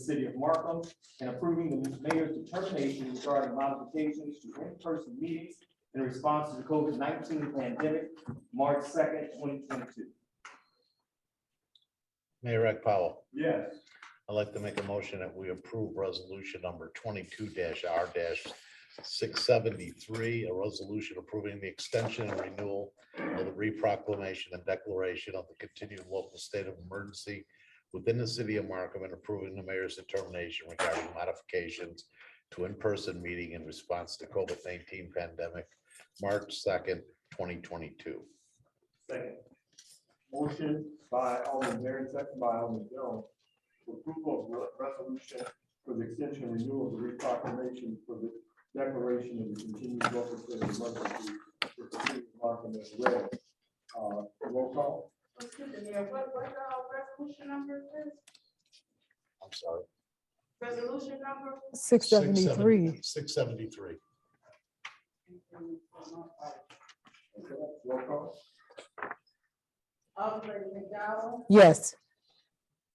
city of Markham, and approving the mayor's determination regarding modifications to in-person meetings in response to the COVID-19 pandemic, March 2nd, 2022. Mayor Agpawa. Yes. I'd like to make a motion that we approve resolution number 22-R-673, a resolution approving the extension and renewal of the reproclamation and declaration of the continued local state of emergency within the city of Markham, and approving the mayor's determination regarding modifications to in-person meeting in response to COVID-19 pandemic, March 2nd, 2022. Second. Motion by Alderman Barron, second by Alderman Jones, for approval of resolution for the extension and renewal of the reproclamation for the declaration of the continued local state of emergency for the city of Markham as read. Roll call. Excuse me, Mayor, what resolution number is this? I'm sorry. Resolution number? 673. 673. Okay, roll call. Alderman McDowell, Yes.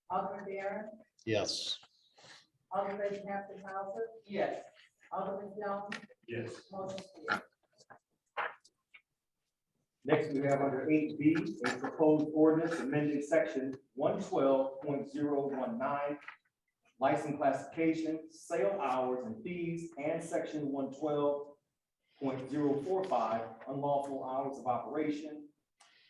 Alderman Barron, Yes. Alderman Hampton Hauser. Yes. Alderman Jones, Yes. motion carries. Next, we have under 8B, a proposed ordinance amending section 112.019, license classification, sale hours and fees, and section 112.045, unlawful hours of operation,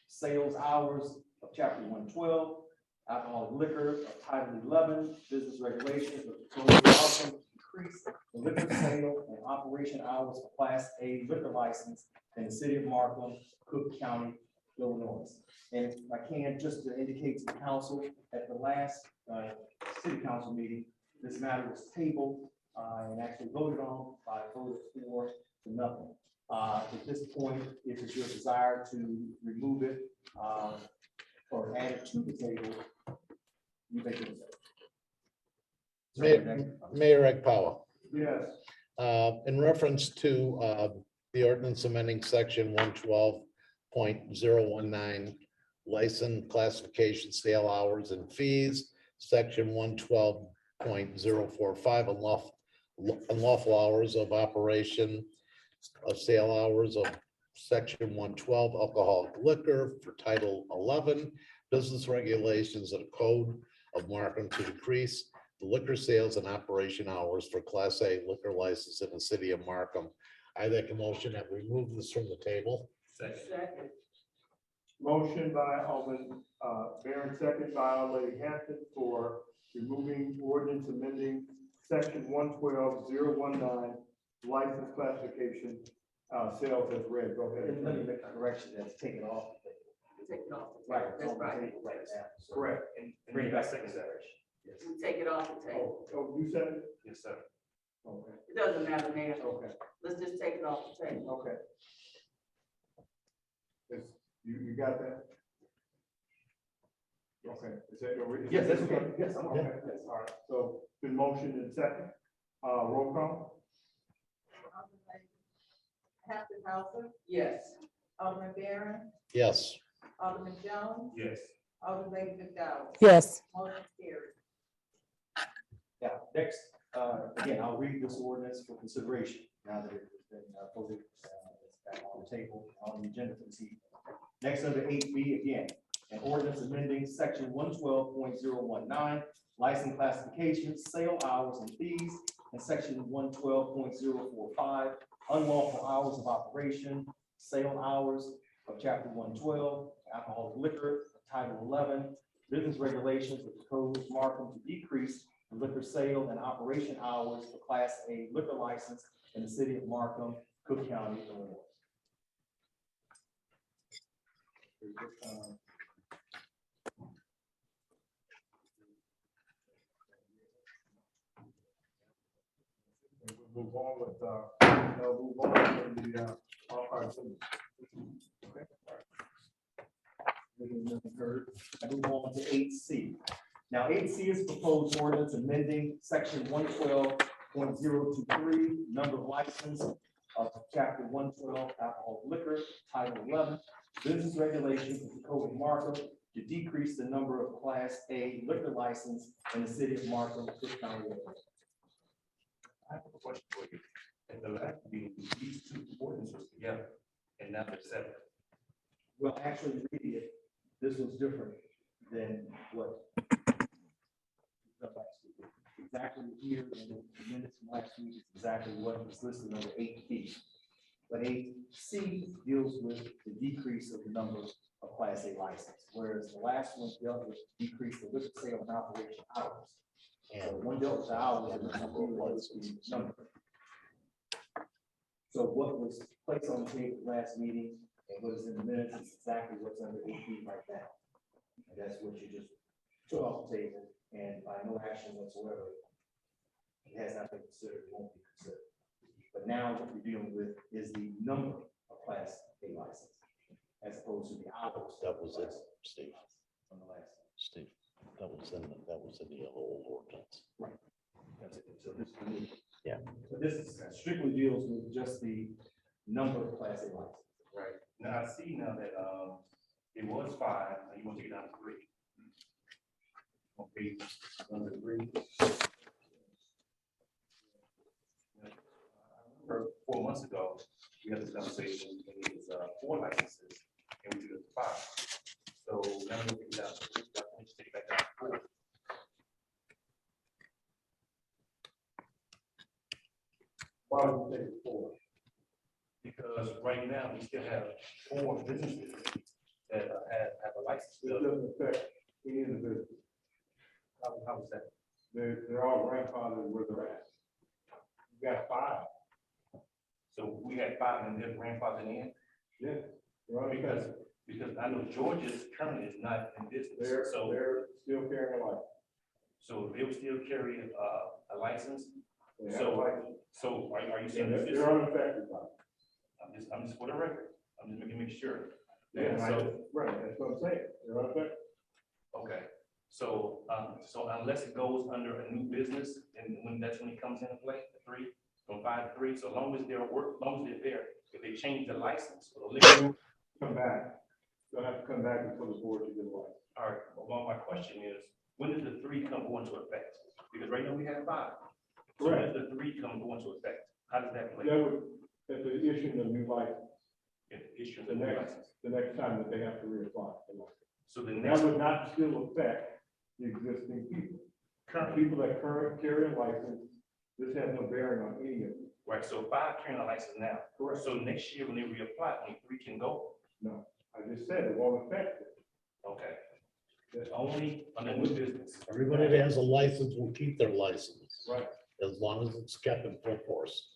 sales hours of chapter 112, alcoholic liquor of title 11, business regulations of the code of Markham, increase the liquor sale and operation hours for Class A liquor license in the city of Markham, Cook County, Illinois. And if I can, just to indicate to the council, at the last city council meeting, this matter was tabled and actually voted on by a vote of 4 to nothing. At this point, if it's your desire to remove it or add it to the table, you may do so. Mayor Agpawa. Yes. In reference to the ordinance amending section 112.019, license classification, sale hours and fees, section 112.045, unlawful hours of operation, of sale hours of section 112, alcoholic liquor for title 11, business regulations of the code of Markham to decrease the liquor sales and operation hours for Class A liquor license in the city of Markham. I make a motion that we move this from the table. Second. Motion by Alderman Barron, second by Alderman Hampton for removing ordinance amending section 112.019, license classification, sales as read. Go ahead. And let me make a correction, that's taken off. Take it off. Right. That's right. Right now. So Correct. bring it back to consideration. Yes. We take it off the table. Oh, you said it? Yes, sir. Okay. It doesn't matter, Mayor. Okay. Let's just take it off the table. Okay. You got that? Okay. Is that your? Yes, that's okay. Yes, I'm okay. Okay. Yes, all right. So been motioned and second. Roll call. Alderman Hampton Hauser. Yes. Alderman Barron, Yes. Alderman Jones, Yes. Alderman McDowell. Yes. Motion carries. Yeah, next, again, I'll read this ordinance for consideration now that it has been voted, it's back on the table, on the agenda for this evening. Next, under 8B, again, an ordinance amending section 112.019, license classification, sale hours and fees, and section 112.045, unlawful hours of operation, sale hours of chapter 112, alcoholic liquor, title 11, business regulations of the code of Markham to decrease the liquor sale and operation hours for Class A liquor license in the city of Markham, Cook County, Illinois. We'll move on with, move on to the, okay. I move on to 8C. Now, 8C is proposed ordinance amending section 112.023, number of license of chapter 112, alcohol liquor, title 11, business regulations of the code of Markham to decrease the number of Class A liquor license in the city of Markham, Cook County, Illinois. I have a question for you. At the last meeting, these two ordinances were together, and now they're separate. Well, actually, reading it, this was different than what. Exactly here in the minutes from last week, is exactly what was listed under 8B. But 8C deals with the decrease of the number of Class A license, whereas the last one dealt with decrease the liquor sale and operation hours. So one dealt with the hours and the number of licenses, number. So what was placed on the table last meeting and what is in the minutes is exactly what's under 8B right now. And that's what you just took off the table, and by no action whatsoever, it has not been considered, it won't be considered. But now what we're dealing with is the number of Class A license, as opposed to the hours. That was it, Steve. On the last. Steve, that was in the old ordinance. That's it. So this, is new. Yeah. So this is strictly deals with just the number of Class A license. Right. Now, I see now that, it was 5, now you want to take it down to 3. On page number 3. I remember 4 months ago, we had this conversation, and it was 4 licenses, and we did it to 5. So now we're going to down to 3, I think take it back down to 4. Why would you take it forward? Because right now, we still have 4 businesses that have a license. It doesn't affect any of the business. How is that? They're all grandfathered where they're at. You got 5. So we had 5 and then grandfathered in, Yeah. They're all because I know Georgia's currently is not in business, they're so still carrying a license. they will still carry a license. They have So- a license. So are you saying And that this? they're unaffected by it. I'm just for the record. I'm just making sure. Yeah, And so, right, that's what I'm saying. They're unaffected. okay. So unless it goes under a new business, and that's when it comes into play, the 3, from 5 to 3. So long as they're there, if they change the license for the liquor. Come back. They'll have to come back before the board to get a license. All right, well, my question is, when does the 3 go into effect? Because right now we have 5. So when does the 3 go into effect? How does that play? That would, at the issuing of new license, If issue the the new next, license. the next time that they have to reapply. So the That next, would not still affect the existing people. currently, People that currently carry a license, this has no bearing on any of them. right, so 5 carrying a license now. Correct. So next year when they reapply, only 3 can go. No, I just said it won't affect it. Okay. That's Only on the new business. Everybody that has a license will keep their license, right. as long as it's kept in full force.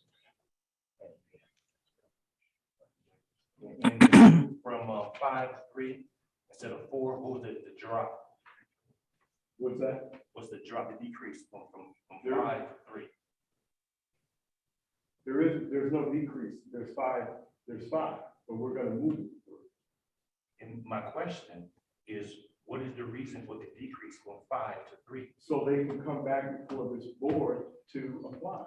And from 5 to 3 instead of 4, what was the drop? What's that? What's the drop, the decrease from There- 5 to 3? There's no decrease. There's 5, but we're gonna move it. And my question is, what is the reason for the decrease from 5 to 3? So they can come back before this board to apply.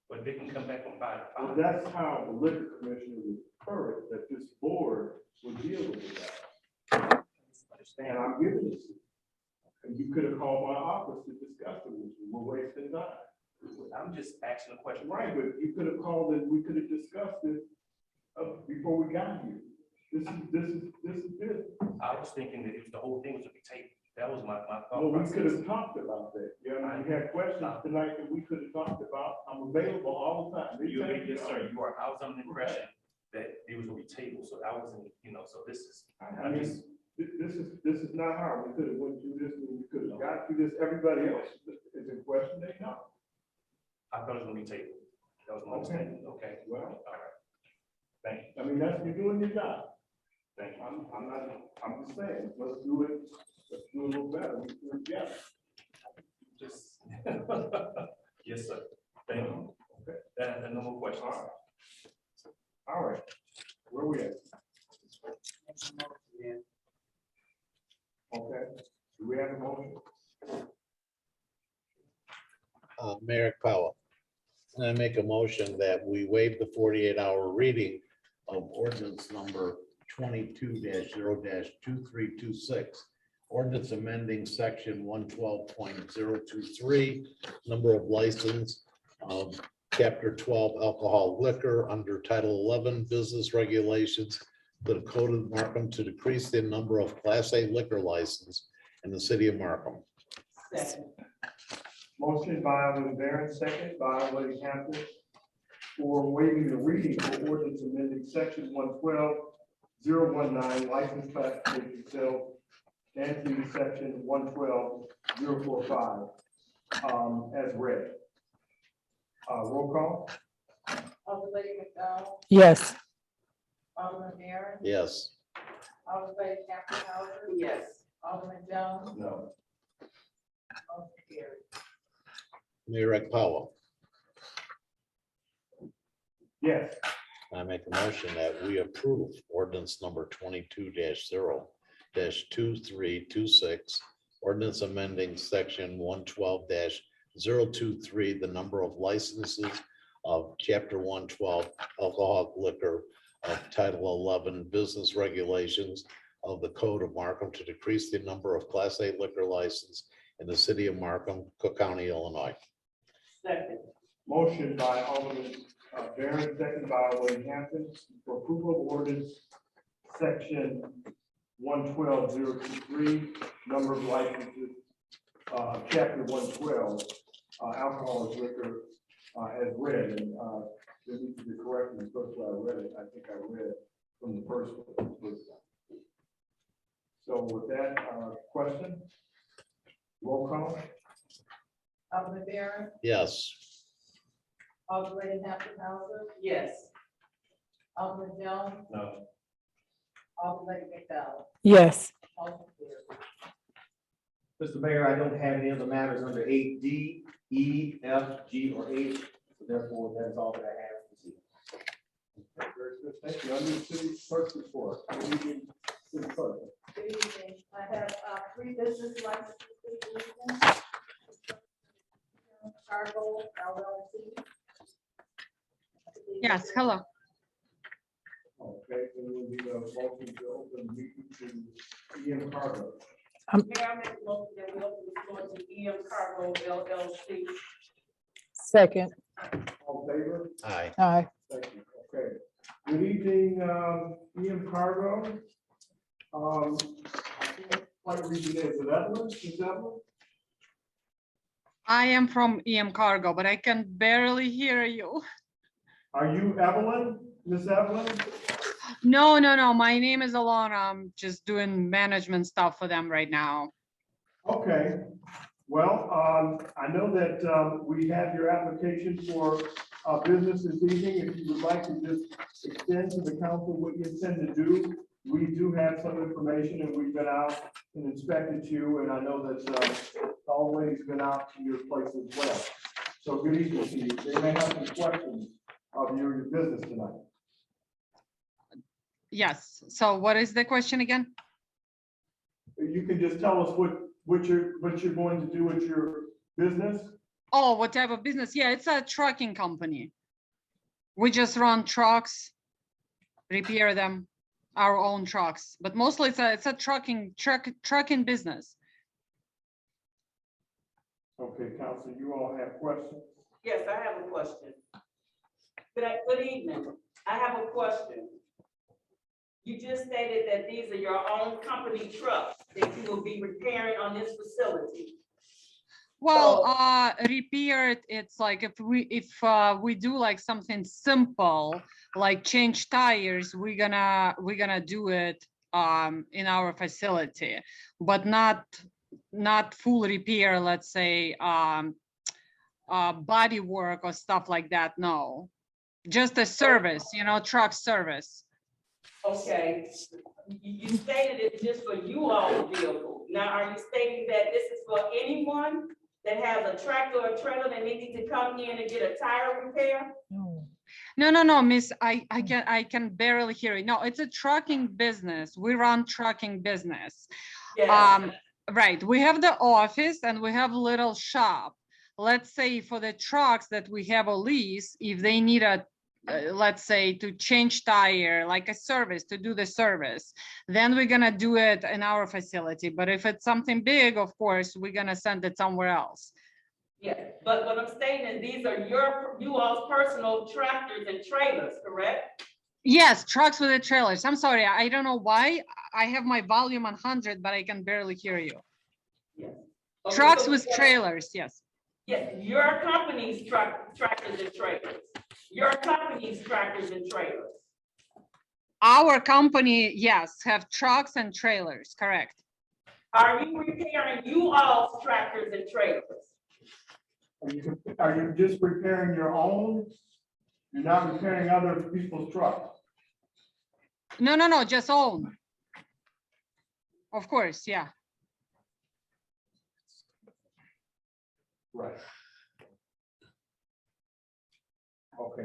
But they can come back from 5 to Well, 5. that's how the liquor commissioner would prefer it, that this board would deal with that. And I'm giving it to you. And you could have called my office to discuss it with you. We're wasting time. I'm just asking a question. Right, but you could have called and we could have discussed it before we got here. This is business. I was thinking that if the whole thing was to be taken, that was my thought Well, we could process. have talked about that. Yeah, we had questions tonight that we could have talked about. I'm available all the time. You, yes, sir, you are, I was under the impression that it was gonna be tabled, so I wasn't, so this is, I mean, this is not hard. We could have went through this, and we could have got through this. Everybody else is in question, they know. I thought it was gonna be tabled. That was my Okay. understanding, okay, Well, all right. Thank you, I mean, you're doing your job. thank you. I'm just saying, let's do it a little better. We do it together. Just, yes, sir, thank you. Okay. And no more questions. All right, where we at? Okay, do we have a motion? Mayor Agpawa, I make a motion that we waive the 48-hour reading of ordinance number 22-0-2326 Ordinance amending section 112.023, number of license of chapter 12 alcohol liquor under title 11 business regulations to the code of Markham to decrease the number of class A liquor license in the city of Markham. Second. Motion by Alderman Barron, second by Alderman Hampton, for waiving the reading for ordinance amending section 112.019 license classification sales and to section 112.045 as read. Roll call. Alderman McDowell, yes, Alderman Aaron, Yes. Alderman Campbell, yes, Alderman Jones, No. motion carried. Mayor Agpawa. Yes. I make a motion that we approve ordinance number 22-0-2326. Ordinance amending section 112-023, the number of licenses of chapter 112 alcoholic liquor of title 11 business regulations of the code of Markham to decrease the number of class A liquor license in the city of Markham, Cook County, Illinois. Second. Motion by Alderman Barron, second by Alderman Hampton, for approval of ordinance section 112.023, number of licenses, chapter 112, alcoholic liquor, as read. And there needs to be corrected. The first one I read it, I think I read from the first one. So with that question, roll call. Alderman Barron, Yes. Alderman Hampton, yes, Alderman Jones, No. Alderman McDowell, yes, motion carried. Mr. Mayor, I don't have any other matters under 8D, E, F, G, or H. So therefore, that is all that I have this evening. Very good. Thank you. Under city clerk's report. Good evening, city clerk. Good evening. I have three business licenses this evening. Cargo LLC. Yes, hello. Okay, so we'll need a motion to open the meeting to EM Cargo. Mayor, I make a motion that we open the floor to EM Cargo LLC. second, All in favor? Aye. aye. Thank you. Okay. Good evening, EM Cargo. I can't quite read your name. Is it Evelyn? Is Evelyn? I am from EM Cargo, but I can barely hear you. Are you Evelyn? Miss Evelyn? No, no, no. My name is Alana. I'm just doing management stuff for them right now. Okay. Well, I know that we have your application for business this evening. If you would like to just extend to the council what you intend to do, we do have some information, and we've been out and inspected you, and I know that the hallway's been out to your place as well. So good evening to you. They may have some questions of your business tonight. Yes. So what is the question again? You can just tell us what you're going to do with your business. Oh, what type of business? Yeah, it's a trucking company. We just run trucks, repair them, our own trucks, but mostly it's a trucking business. Okay, council, you all have questions? Yes, I have a question. Good evening. I have a question. You just stated that these are your own company trucks that you will be repairing on this facility. Well, repaired, it's like if we do like something simple, like change tires, we're gonna do it in our facility, but not full repair, let's say body work or stuff like that. No, just a service, truck service. Okay, you stated it's just for you all vehicle. Now, are you stating that this is for anyone that has a tractor or trailer that needs to come in and get a tire repair? No, miss, I can barely hear you. No, it's a trucking business. We run trucking business. Yes. Right, we have the office and we have little shop. Let's say for the trucks that we have a lease, if they need a let's say to change tire, like a service, to do the service, then we're gonna do it in our facility. But if it's something big, of course, we're gonna send it somewhere else. Yeah, but what I'm stating is these are you all's personal tractors and trailers, correct? Yes, trucks with the trailers. I'm sorry, I don't know why. I have my volume on 100, but I can barely hear you. Yes. Okay, Trucks so- with trailers, yes. Yes, your company's tractors and trailers. Your company's tractors and trailers. Our company, yes, have trucks and trailers, correct. Are you repairing you all's tractors and trailers? Are you just repairing your own? You're not repairing other people's trucks? No, just own. Of course, yeah. Right. Okay,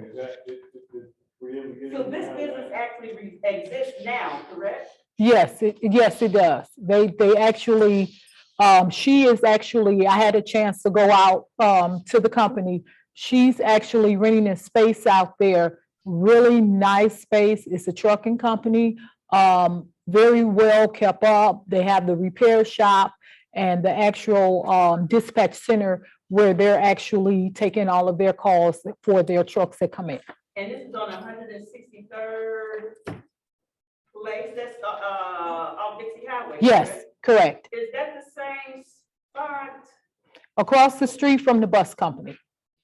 were you able to get So this anything out of business that? actually exists now, correct? Yes, it does. They actually, she is actually, I had a chance to go out, to the company. She's actually renting a space out there, really nice space. It's a trucking company, very well kept up. They have the repair shop and the actual, dispatch center where they're actually taking all of their calls for their trucks that come in. And this is on 163rd place, that's, off Dixie Highway. Yes, correct? correct. Is that the same spot? Across the street from the bus company,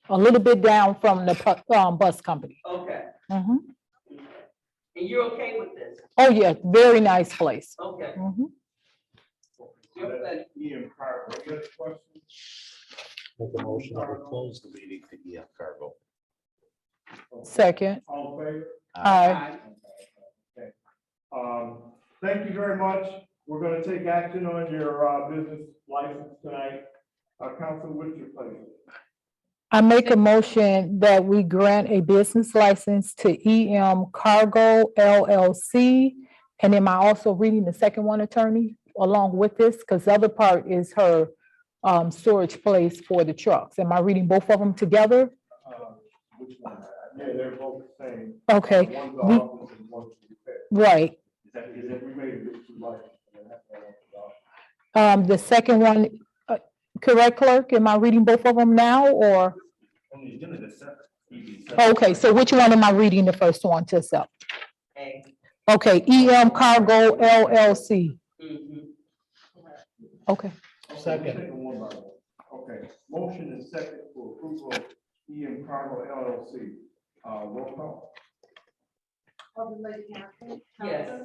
a little bit down from the bus company. Okay, Mhm. and you're okay with this? Oh, yeah, very nice place. Okay. Mhm. Ian Carter, any other questions? Make a motion that we close the meeting to EF Cargo. Second, All in favor? aye. Okay. Thank you very much. We're gonna take action on your, business license tonight. Council, what's your pleasure? I make a motion that we grant a business license to EM Cargo LLC. And am I also reading the second one, attorney, along with this? Because the other part is her storage place for the trucks. Am I reading both of them together? Which one? Yeah, they're both the same. Okay, One's the we- office and one's the repair. right. Is that we made it to license? The second one, correct, clerk? Am I reading both of them now or? Only doing it separate. Okay, so which one am I reading the first one to self? A. Okay, EM Cargo LLC. Mhm. Okay, Second. Take them one by one. Okay, motion is second for approval of EM Cargo LLC. Roll call. Alderman Hampton. Yes.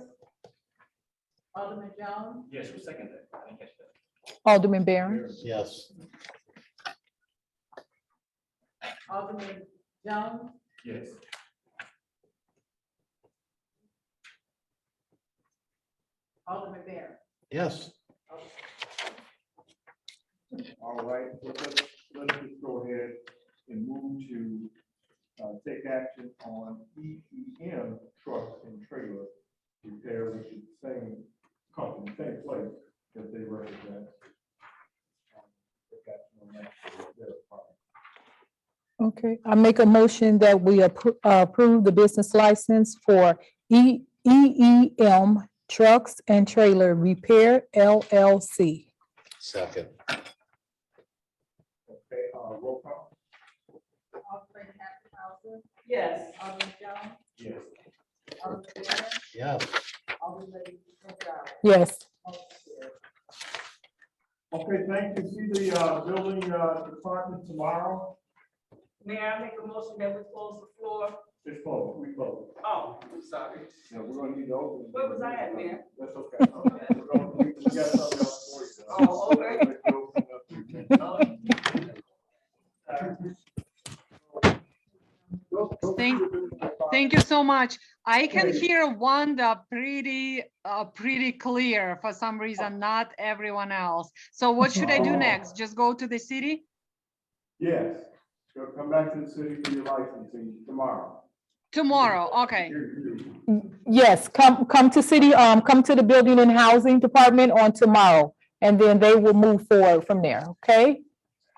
Alderman Jones, Yes, who seconded that? I didn't catch that. Alderman Barron. Yes. Alderman Jones, Yes. Alderman Barron. Yes. All right, let's just go ahead and move to take action on EEM trucks and trailer repair, which is the same company, same place that they represent. Take action on that for their department. Okay, I make a motion that we approve the business license for EEM Trucks and Trailer Repair LLC. Second. Okay, roll call. Alderman Hampton, Yes. Alderman Jones, Yes. Alderman Barron, Yes. Alderman Gonzalez. Yes, Motion carries. Okay, thank you. See the building department tomorrow. Mayor, I make a motion that we close the floor. It's closed, we closed. Oh, I'm sorry. Yeah, we're gonna need to open. Where was I at, Mayor? That's okay. We got something else for you. Oh, okay. Thank you so much. I can hear Wanda pretty clear for some reason, not everyone else. So what should I do next? Just go to the city? Yes, so come back to the city for your licensing tomorrow. Tomorrow, okay. yes, come to city, come to the Building and Housing Department on tomorrow, and then they will move forward from there, okay?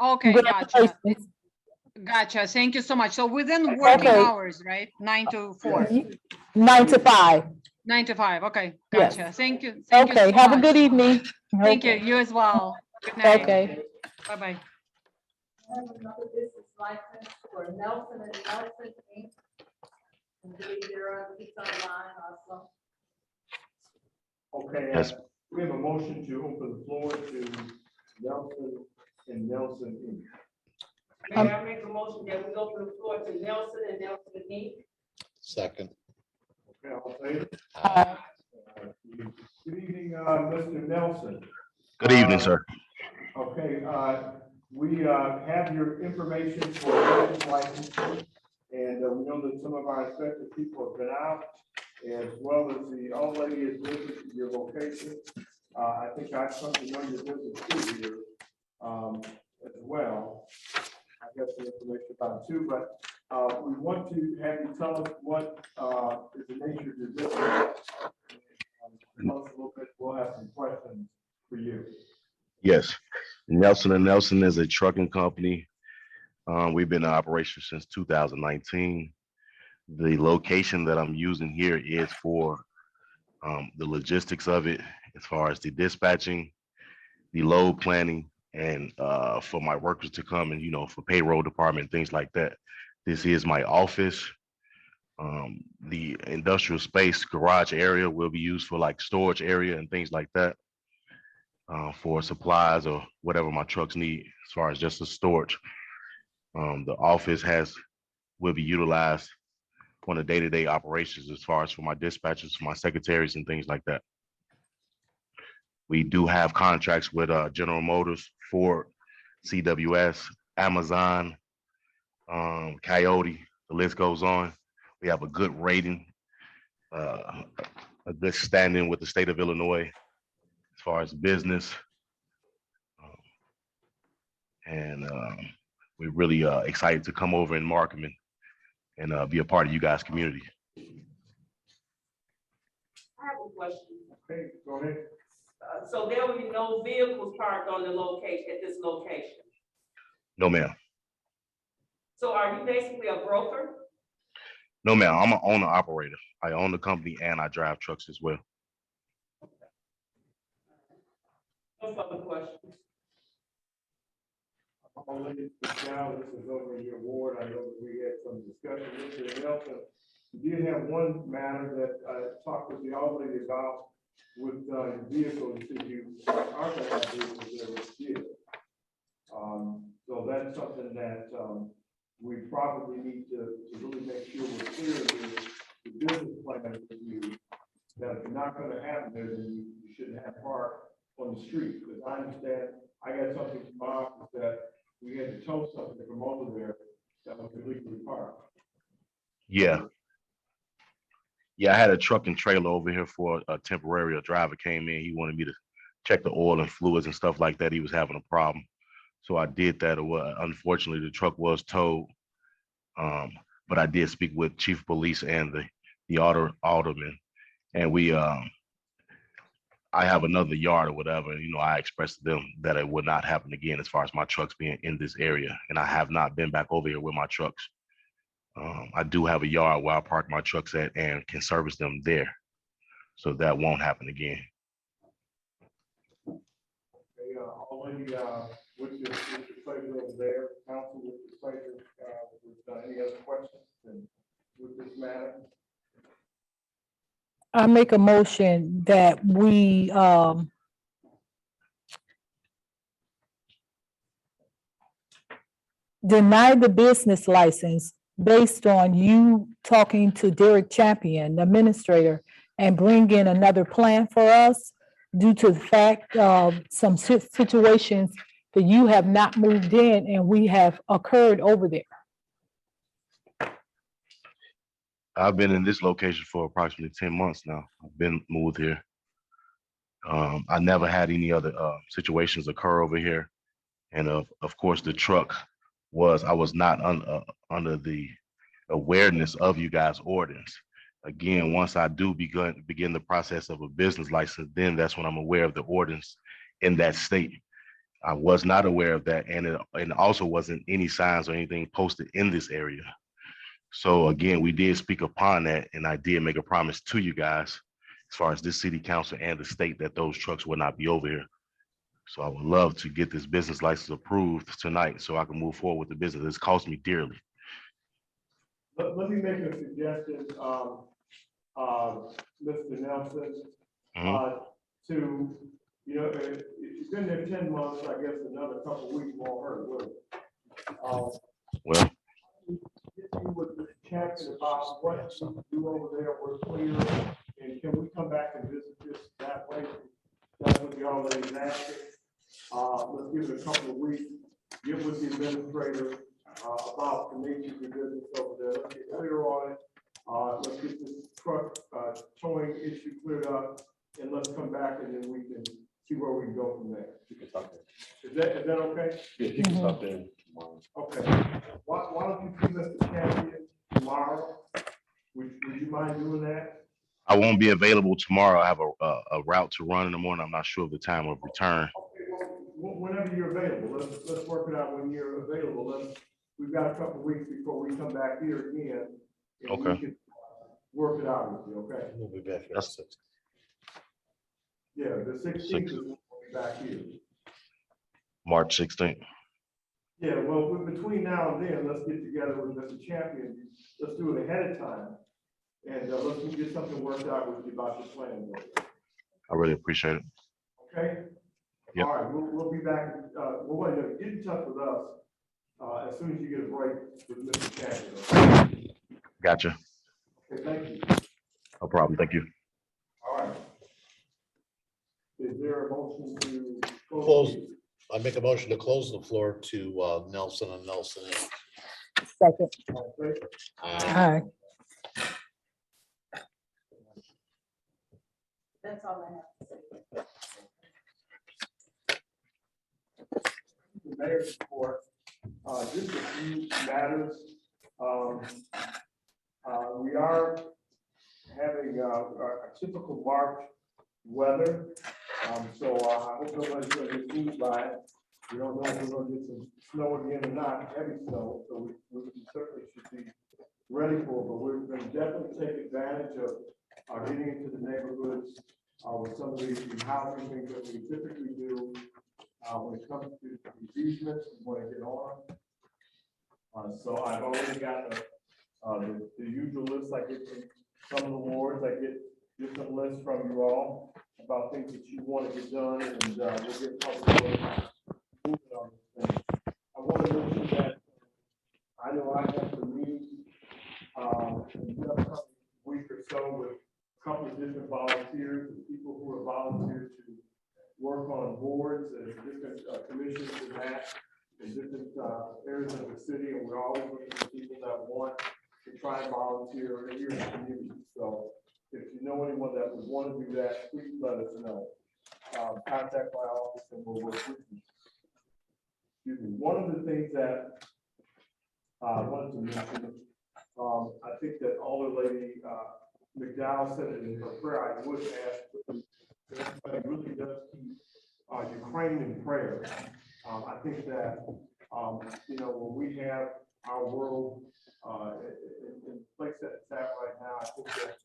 Okay, gotcha. Congratulations. Gotcha. Thank you so much. So within working Okay. hours, right? 9 to 4, 9 to 5. 9 to 5. Okay, Yes. gotcha. Thank you. Thank you Okay, so have a much. good evening. Thank you. Okay. You as well. Good night. Okay. Bye-bye. I have another business license for Nelson and Nelson Inc. And they're on, it's online also. Okay, Yes. we have a motion to open the floor to Nelson and Nelson Inc. May I make a motion that we open the floor to Nelson and Nelson Inc.? Second. Okay, all in favor? Uh, Good evening, Mr. Nelson. Good evening, sir. Okay, we have your information for business license, and we know that some of our inspected people have been out, as well as the old lady has visited your location. I think I've come to know your business too here, as well. I got some information about it too, but we want to have you tell us what is the nature of your business. Tell us a little bit, we'll have some questions for you. Yes, Nelson and Nelson is a trucking company. We've been in operation since 2019. The location that I'm using here is for the logistics of it, as far as the dispatching, the load planning, and for my workers to come and, for payroll department, things like that. This is my office. The industrial space garage area will be used for like storage area and things like that, for supplies or whatever my trucks need as far as just the storage. The office will be utilized on the day-to-day operations as far as for my dispatchers, my secretaries, and things like that. We do have contracts with General Motors, Ford, CWS, Amazon, Coyote, the list goes on. We have a good rating, a good standing with the state of Illinois as far as business. And we're really excited to come over in Markham and be a part of you guys' community. I have a question. Okay, go ahead. So there will be no vehicles parked on the location, at this location? No, ma'am. So are you basically a broker? No, ma'am. I'm an owner operator. I own the company and I drive trucks as well. No further questions. I'll let you sit down. This is over your ward. I know that we had some discussion. Mr. Nelson, you did have one matter that I talked with the old lady about with your vehicle. You said you aren't gonna have vehicles that were sealed. So that's something that we probably need to really make sure we're clear with the business plan with you, that if you're not gonna have there, then you shouldn't have park on the street. Because I understand, I got something from my office that we had to tow something from over there that was illegally parked. Yeah. Yeah, I had a truck and trailer over here for a temporary. A driver came in. He wanted me to check the oil and fluids and stuff like that. He was having a problem. So I did that. Unfortunately, the truck was towed. But I did speak with Chief of Police and the alderman. And I have another yard or whatever. I expressed to them that it would not happen again as far as my trucks being in this area. And I have not been back over here with my trucks. I do have a yard where I park my trucks at and can service them there. So that won't happen again. Okay, already, what's your pleasure over there? Council, what's your pleasure, with any other questions and with this matter? I make a motion that we deny the business license based on you talking to Derek Champion, the administrator, and bring in another plan for us due to the fact of some situations that you have not moved in and we have occurred over there. I've been in this location for approximately 10 months now. I've been moved here. I never had any other situations occur over here. And of course, the truck I was not under the awareness of you guys' ordinance. Again, once I do begin the process of a business license, then that's when I'm aware of the ordinance in that state. I was not aware of that, and also wasn't any signs or anything posted in this area. So again, we did speak upon that, and I did make a promise to you guys, as far as this city council and the state, that those trucks will not be over here. So I would love to get this business license approved tonight, so I can move forward with the business. It's cost me dearly. Let me make a suggestion, Mr. Nelson, Mhm. to, it's been there 10 months, I guess another couple of weeks won't hurt, will it? Well, If you would chat about what you do over there, we're clear, and can we come back and visit this that way? That's what you already asking. Let's give it a couple of weeks, get with the administrator, about the nature of the business over there. Let's get clear on it. Let's get this truck, towing issue cleared up, and let's come back and then we can see where we can go from there. You can talk there. Is that okay? Yeah, you can talk there tomorrow. Okay. Why don't you see Mr. Champion tomorrow? Would you mind doing that? I won't be available tomorrow. I have a route to run in the morning. I'm not sure of the time of return. Okay, well, whenever you're available, let's work it out when you're available. We've got a couple of weeks before we come back here again. And we Okay. can work it out with you, okay? We'll be back here. That's- Yeah, the 16th is when we'll be back here. March 16th. Yeah, well, between now and then, let's get together with Mr. Champion. Let's do it ahead of time. And let's get something worked out with you about your plan. I really appreciate it. Okay? Yep. All right, we'll be back. Wait a minute, get in touch with us as soon as you get a break with Mr. Champion. Gotcha. Okay, thank you. No problem. Thank you. All right. Is there a motion to Close. the meeting? I make a motion to close the floor to Nelson and Nelson. Second. All in favor? Aye. That's all I have to say. The mayor's report, just a few matters. We are having a typical March weather. So I hope nobody's gonna get fooled by it. We don't know if we're gonna get some snow again or not, heavy snow, so we certainly should be ready for it. But we're gonna definitely take advantage of getting into the neighborhoods with some of the housing things that we typically do. When it comes to the easements, we want to get on. So I've already got the usual list. I get from some of the wards, I get different lists from you all about things that you want to get done, and we'll get public moving on this thing. I want to mention that I know I have to meet in the upcoming week or so with a couple of different volunteers, and people who are volunteers to work on boards and different commissions and that, in different areas of the city, and we're always looking for people that want to try and volunteer here in the community. So if you know anyone that would want to do that, please let us know. Contact my office and we'll work with you. Excuse me. One of the things that I wanted to mention, I think that Alderlady McDowell said it in her prayer. I would ask if everybody really does keep Ukraine in prayer. I think that, when we have our world in the place that it's at right now, I think that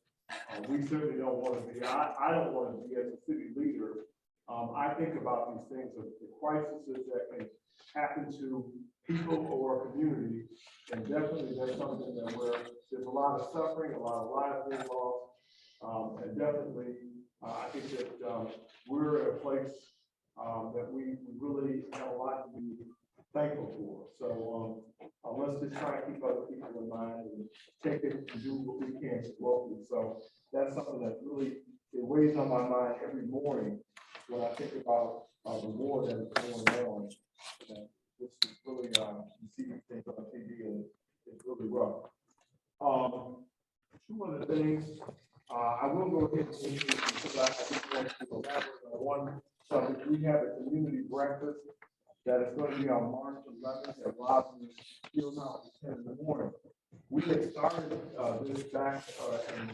we certainly don't want to be, I don't want to be as a city leader. I think about these things, the crises that can happen to people or a community, and definitely that's something that there's a lot of suffering, a lot of lives being lost, and definitely I think that we're at a place that we really have a lot to be thankful for. So let's just try and keep other people in mind and take it and do what we can locally. So that's something that really, it weighs on my mind every morning when I think about the war that is going on. This is really, you see these things on TV and it's really rough. Two other things, I will go ahead and because I just want to elaborate on one subject. We have a community breakfast that is going to be on March 11th at Robin's Fieldhouse at 10 in the morning. We had started this back in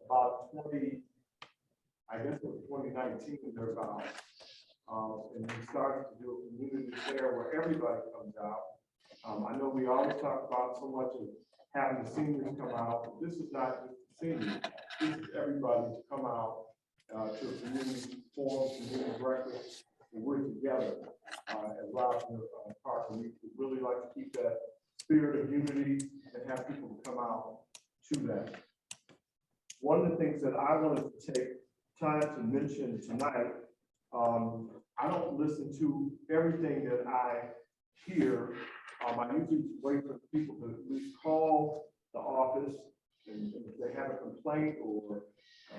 about 2019 thereabouts. And we started to do a community fair where everybody comes out. I know we always talk about so much of having the seniors come out, but this is not just the seniors. This is everybody to come out to a community forum, community breakfast, and we're together at Robinson Park. And we would really like to keep that spirit of unity and have people come out to that. One of the things that I wanted to take time to mention tonight, I don't listen to everything that I hear. I usually wait for people to at least call the office, and if they have a complaint or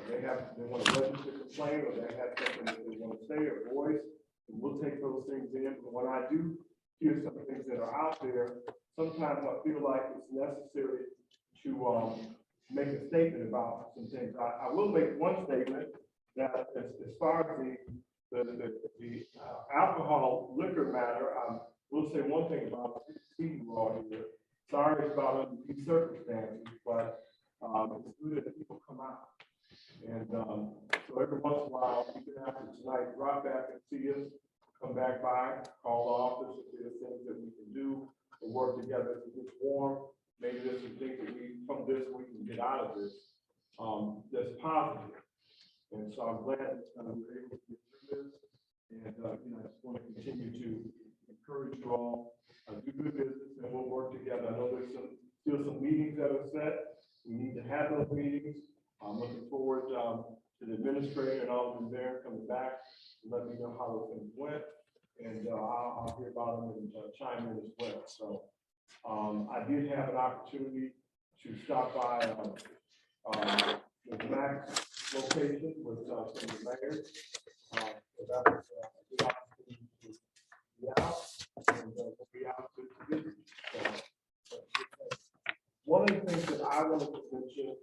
they want to register a complaint, or they have something that they want to say or voice, and we'll take those things in. But when I do hear some things that are out there, sometimes I feel like it's necessary to make a statement about some things. I will make one statement that as far as the alcohol liquor matter, we'll say one thing about you all here. Sorry about under these circumstances, but it's good that people come out. And so every once in a while, even after tonight, drop back and see us, come back by, call the office if there's things that we can do and work together. If it's warm, maybe there's some things that from this we can get out of this that's positive. And so I'm glad that we're able to get through this. And I just want to continue to encourage you all do good business, and we'll work together. I know there's still some meetings that are set. We need to have those meetings. I'm looking forward to the administrator and all of them there coming back and let me know how those things went. And I'll hear about them and chime in as well. So I did have an opportunity to stop by the Max location with some of the mayors. So that was a good opportunity to be out and be out to visit. One of the things that I wanted to mention,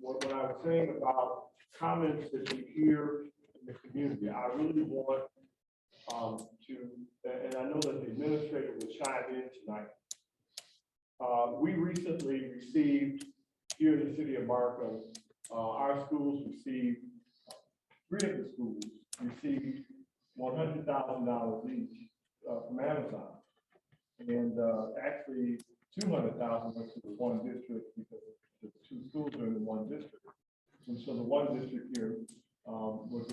when I was saying about comments that you hear in the community, I really want to, and I know that the administrator will chime in tonight. We recently received here in the city of Markham, our schools received, 3 of the schools received $100,000 each from Amazon. And actually 200,000 went to the one district because the 2 schools are in one district. And so the one district here was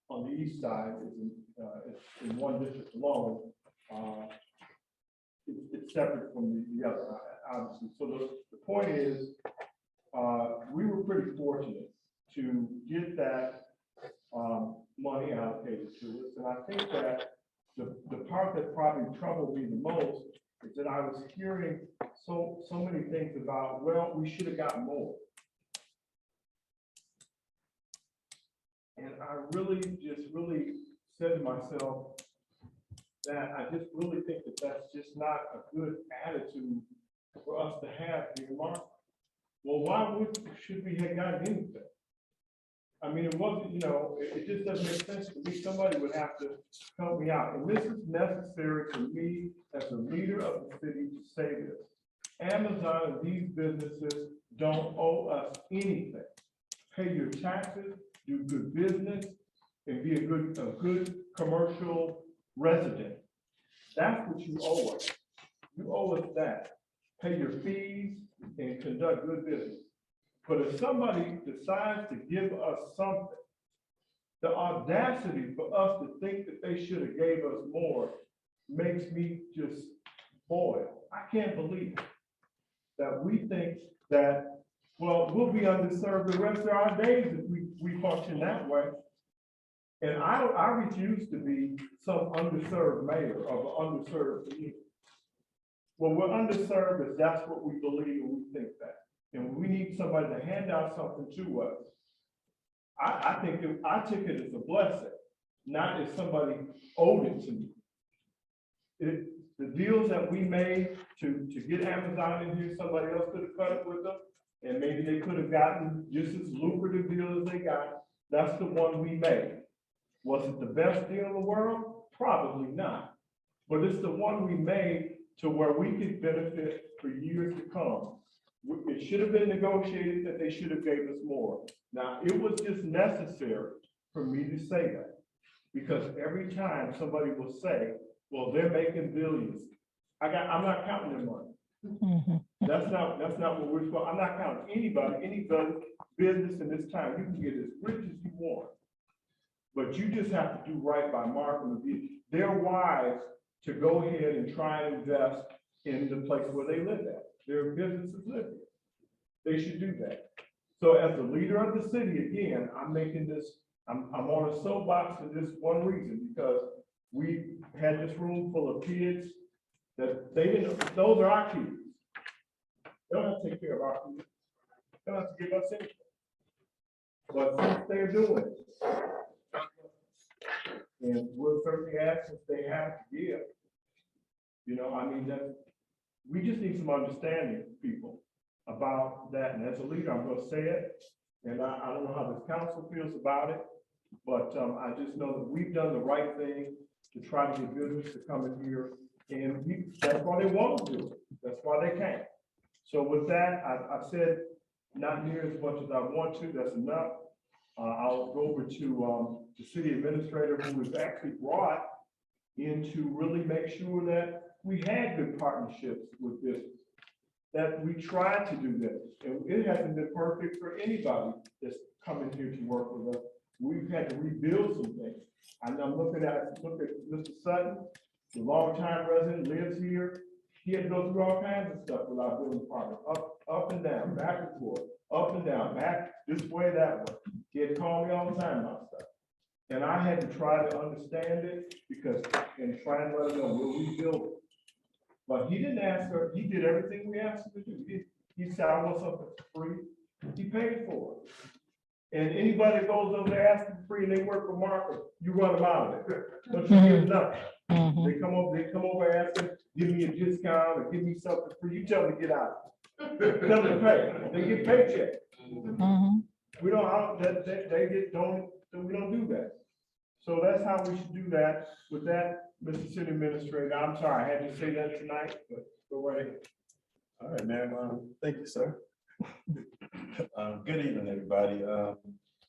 on the east side, it's in one district alone. It's separate from the other, obviously. So the point is, we were pretty fortunate to get that money allocated to us. And I think that the part that probably troubled me the most is that I was hearing so many things about, well, we should have gotten more. And I really said to myself that I just really think that that's just not a good attitude for us to have here in Markham. Well, should we have gotten anything? I mean, it wasn't, it just doesn't make sense to me. Somebody would have to help me out. And this is necessary for me as a leader of the city to say this. Amazon and these businesses don't owe us anything. Pay your taxes, do good business, and be a good commercial resident. That's what you owe us. You owe us that. Pay your fees and conduct good business. But if somebody decides to give us something, the audacity for us to think that they should have gave us more makes me just boil. I can't believe that we think that, well, we'll be underserved the rest of our days if we function that way. And I refuse to be some underserved mayor of an underserved community. Well, we're underserved if that's what we believe and we think that. And we need somebody to hand out something to us. I think I took it as a blessing, not as somebody owed it to me. The deals that we made to get Amazon in here, somebody else could have cut it with them, and maybe they could have gotten just as lucrative deal as they got. That's the one we made. Was it the best deal in the world? Probably not. But it's the one we made to where we could benefit for years to come. It should have been negotiated that they should have gave us more. Now, it was just necessary for me to say that. Because every time somebody will say, well, they're making billions. I'm not counting their money. Mhm. That's not what we're supposed, I'm not counting anybody, any business in this town. You can get as rich as you want. But you just have to do right by Markham. They're wise to go ahead and try and invest in the place where they live at. Their businesses live there. They should do that. So as the leader of the city, again, I'm making this, I'm on a soapbox for this one reason, because we had this room full of kids that they didn't, those are our kids. They don't have to take care of our kids. They don't have to give us anything. But since they're doing it, and we'll certainly ask if they have to give. You know, I mean, that, we just need some understanding, people, about that. And as a leader, I'm gonna say it, and I don't know how this council feels about it, but I just know that we've done the right thing to try to get business to come in here, and that's why they want to do it. That's why they can. So with that, I've said not near as much as I want to. That's enough. I'll go over to the city administrator, who was actually brought in to really make sure that we had good partnerships with business, that we tried to do this. And it hasn't been perfect for anybody that's coming here to work with us. We've had to rebuild some things. And I'm look at Mr. Sutton, the longtime resident, lives here. He had to go through all kinds of stuff with our building department, up and down, back and forth, up and down, back this way, that way. He had to call me all the time about stuff. And I had to try to understand it and try and let him know we'll rebuild it. But he didn't ask her, he did everything we asked him to do. He said, I want something for free. He paid for it. And anybody that goes over there asking for free and they work for Markham, you run them out of there. Don't you give nothing. Mhm. They come over asking, give me a discount or give me something free. You tell them to get out. Tell them to pay. They get paycheck. Mhm. We don't, we don't do that. So that's how we should do that. With that, Mr. City Administrator, I'm sorry, I had to say that tonight, but go right ahead. All right, Mayor, thank you, sir. Good evening, everybody.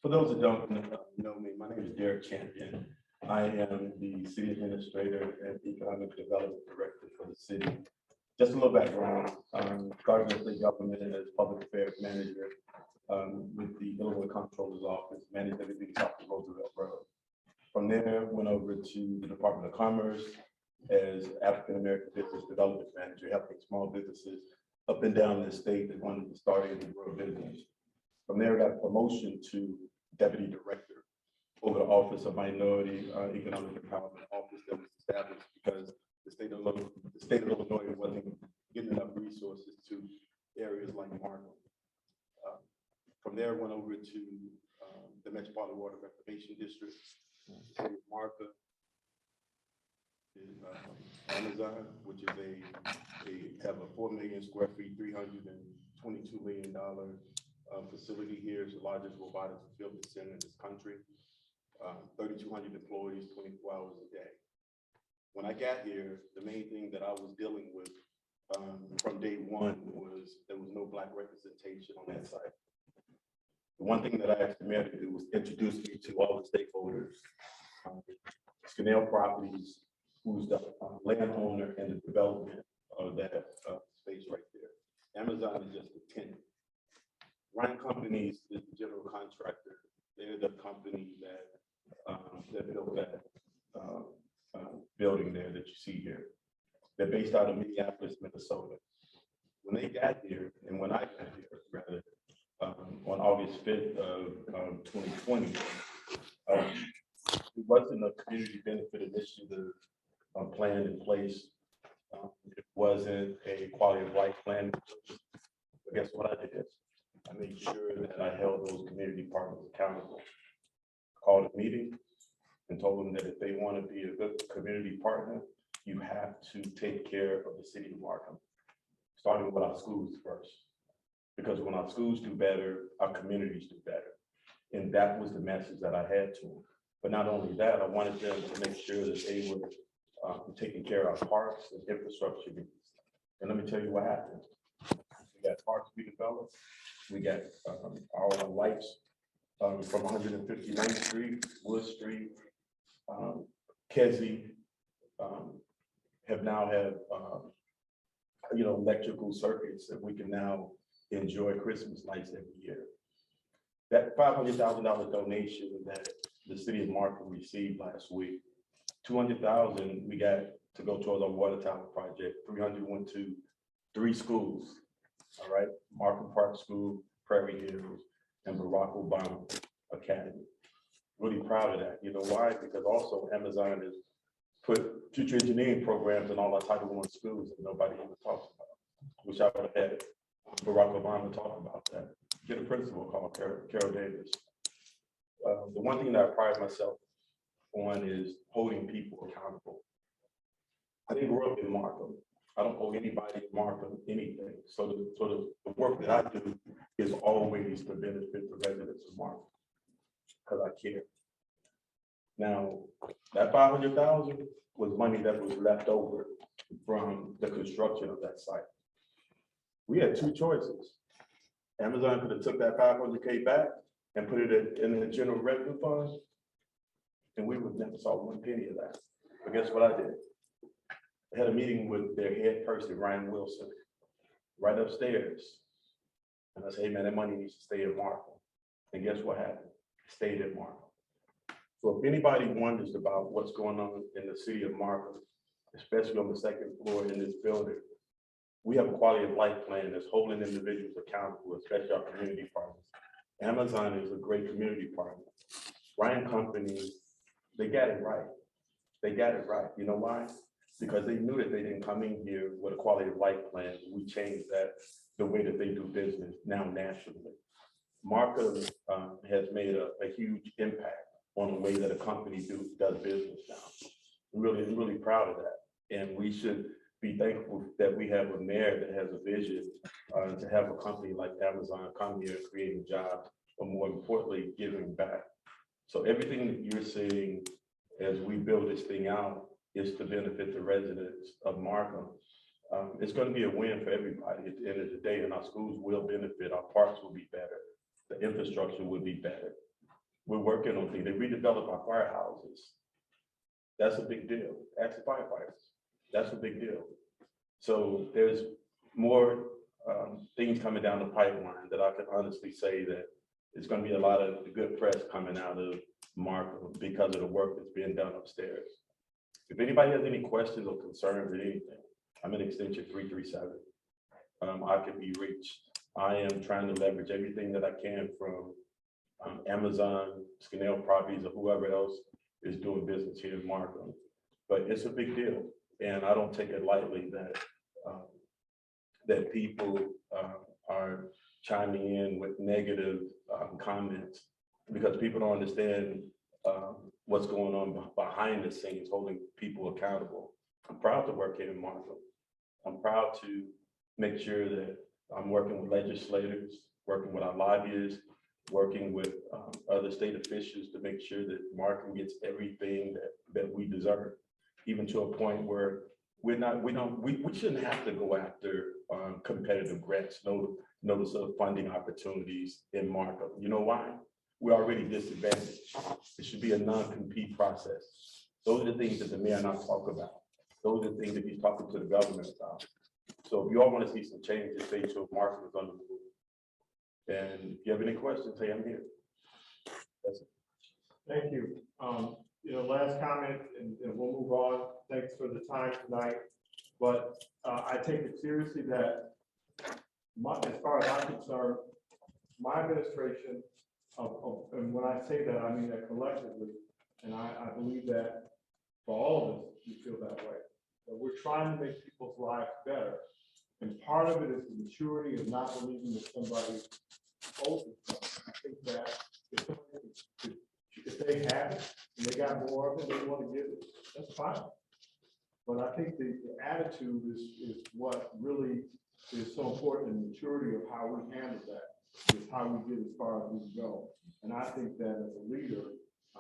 For those that don't know me, my name is Derek Champion. I am the City Administrator and Economic Development Director for the city. Just a little background, started with the government as Public Affairs Manager with the Illinois Comptroller's Office, managed everything south of Roosevelt Road. From there, went over to the Department of Commerce as African American Business Development Manager, helping small businesses up and down the state that wanted to start and grow business. From there, I got a promotion to Deputy Director over the Office of Minority Economic Empowerment Office that was established because the state of Illinois wasn't getting enough resources to areas like Markham. From there, went over to the Metropolitan Water Reclamation District. The city of Markham is Amazon, which is have a 4 million square feet, $322 million facility here. It's the largest robotics fulfillment center in this country. 3,200 employees, 24 hours a day. When I got here, the main thing that I was dealing with from day one was there was no Black representation on that site. The one thing that I asked the mayor to do was introduce me to all the stakeholders. Scannell Properties, who's the landowner and the development of that space right there. Amazon is just a tenant. Ryan Companies is the general contractor. They're the company that built that building there that you see here. They're based out of Minneapolis, Minnesota. When they got here, and when I got here, rather, on August 5th of 2020, it wasn't a community benefit initiative plan in place. It wasn't a quality of life plan. But guess what I did? I made sure that I held those community partners accountable. Called a meeting and told them that if they want to be a good community partner, you have to take care of the city of Markham, starting with our schools first. Because when our schools do better, our communities do better. And that was the message that I had to them. But not only that, I wanted them to make sure that they were taking care of our parks and infrastructure needs. And let me tell you what happened. We got parks we developed. We got all our lights from 159th Street, Wood Street, Kesey, have now have, electrical circuits that we can now enjoy Christmas lights every year. That $500,000 donation that the city of Markham received last week, 200,000 we got to go towards our water tower project. 300 went to 3 schools. All right, Markham Park School, Prairie Hills, and Barack Obama Academy. Really proud of that. You know why? Because also Amazon has put future engineering programs in all our Title I schools that nobody even talks about. Which I would have had Barack Obama talk about that. Get a principal called Carol Davis. The one thing that I pride myself on is holding people accountable. I didn't grow up in Markham. I don't owe anybody in Markham anything. So the work that I do is always to benefit the residents of Markham because I care. Now, that 500,000 was money that was left over from the construction of that site. We had 2 choices. Amazon could have took that 500K back and put it in the general revenue fund, and we would never saw 1 penny of that. But guess what I did? I had a meeting with their head person, Ryan Wilson, right upstairs. And I said, hey man, that money needs to stay in Markham. And guess what happened? It stayed in Markham. So if anybody wonders about what's going on in the city of Markham, especially on the 2nd floor in this building, we have a quality of life plan that's holding individuals accountable, especially our community partners. Amazon is a great community partner. Ryan Company, they got it right. They got it right. You know why? Because they knew that they didn't come in here with a quality of life plan. We changed that, the way that they do business now nationally. Markham has made a huge impact on the way that a company does business now. I'm really proud of that. And we should be thankful that we have a mayor that has a vision to have a company like Amazon come here creating jobs, but more importantly, giving back. So everything that you're seeing as we build this thing out is to benefit the residents of Markham. It's going to be a win for everybody at the end of the day, and our schools will benefit, our parks will be better, the infrastructure will be better. We're working on things. They redevelop our firehouses. That's a big deal. Ask the firefighters. That's a big deal. So there's more things coming down the pipeline that I can honestly say that it's going to be a lot of good press coming out of Markham because of the work that's being done upstairs. If anybody has any questions or concerns or anything, I'm in extension 337. I can be reached. I am trying to leverage everything that I can from Amazon, Scannell Properties, or whoever else is doing business here in Markham. But it's a big deal, and I don't take it lightly that that people are chiming in with negative comments because people don't understand what's going on behind the scenes, holding people accountable. I'm proud to work here in Markham. I'm proud to make sure that I'm working with legislators, working with our lobbyists, working with other state officials to make sure that Markham gets everything that we deserve, even to a point where we shouldn't have to go after competitive grants, notice of funding opportunities in Markham. You know why? We're already disadvantaged. It should be a non-compete process. Those are the things that the mayor not talk about. Those are the things that he's talking to the government about. So if you all want to see some changes, stay tuned. Markham is on the move. And if you have any questions, hey, I'm here. That's it. Thank you. Last comment, and we'll move on. Thanks for the time tonight. But I take it seriously that as far as I'm concerned, my administration, and when I say that, I mean that collectively, and I believe that for all of us, we feel that way, that we're trying to make people's lives better. And part of it is the maturity of not believing that somebody owes us something. I think that if they have it and they got more of it, they want to give it, that's fine. But I think the attitude is what really is so important, and the maturity of how we handle that is how we get as far as we can go. And I think that as a leader,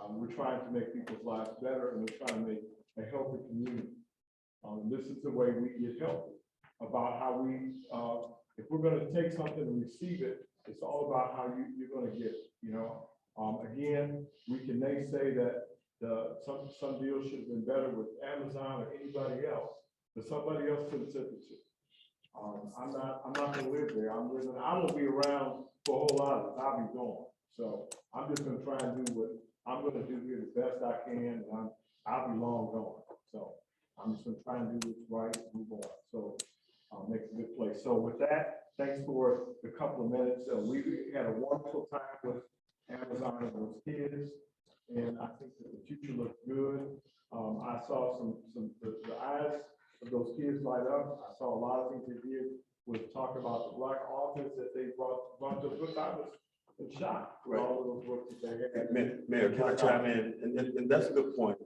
we're trying to make people's lives better, and we're trying to make a healthy community. This is the way we get healthy, about how we, if we're going to take something and receive it, it's all about how you're going to get it, Again, we can naysay that some deals should have been better with Amazon or anybody else, but somebody else could have took it to. I'm not gonna live there. I won't be around for a whole lot of it. I'll be gone. So I'm just gonna try and do what I'm gonna do here the best I can, and I'll be long gone. So I'm just gonna try and do what's right and move on. So make a good place. So with that, thanks for the couple of minutes. We had a wonderful time with Amazon and those kids, and I think that the future looks good. I saw the eyes of those kids light up. I saw a lot of things they did with talking about the Black authors that they brought to the book. I was in shock with all of those books that they had. Mayor, can I chime in? And that's a good point.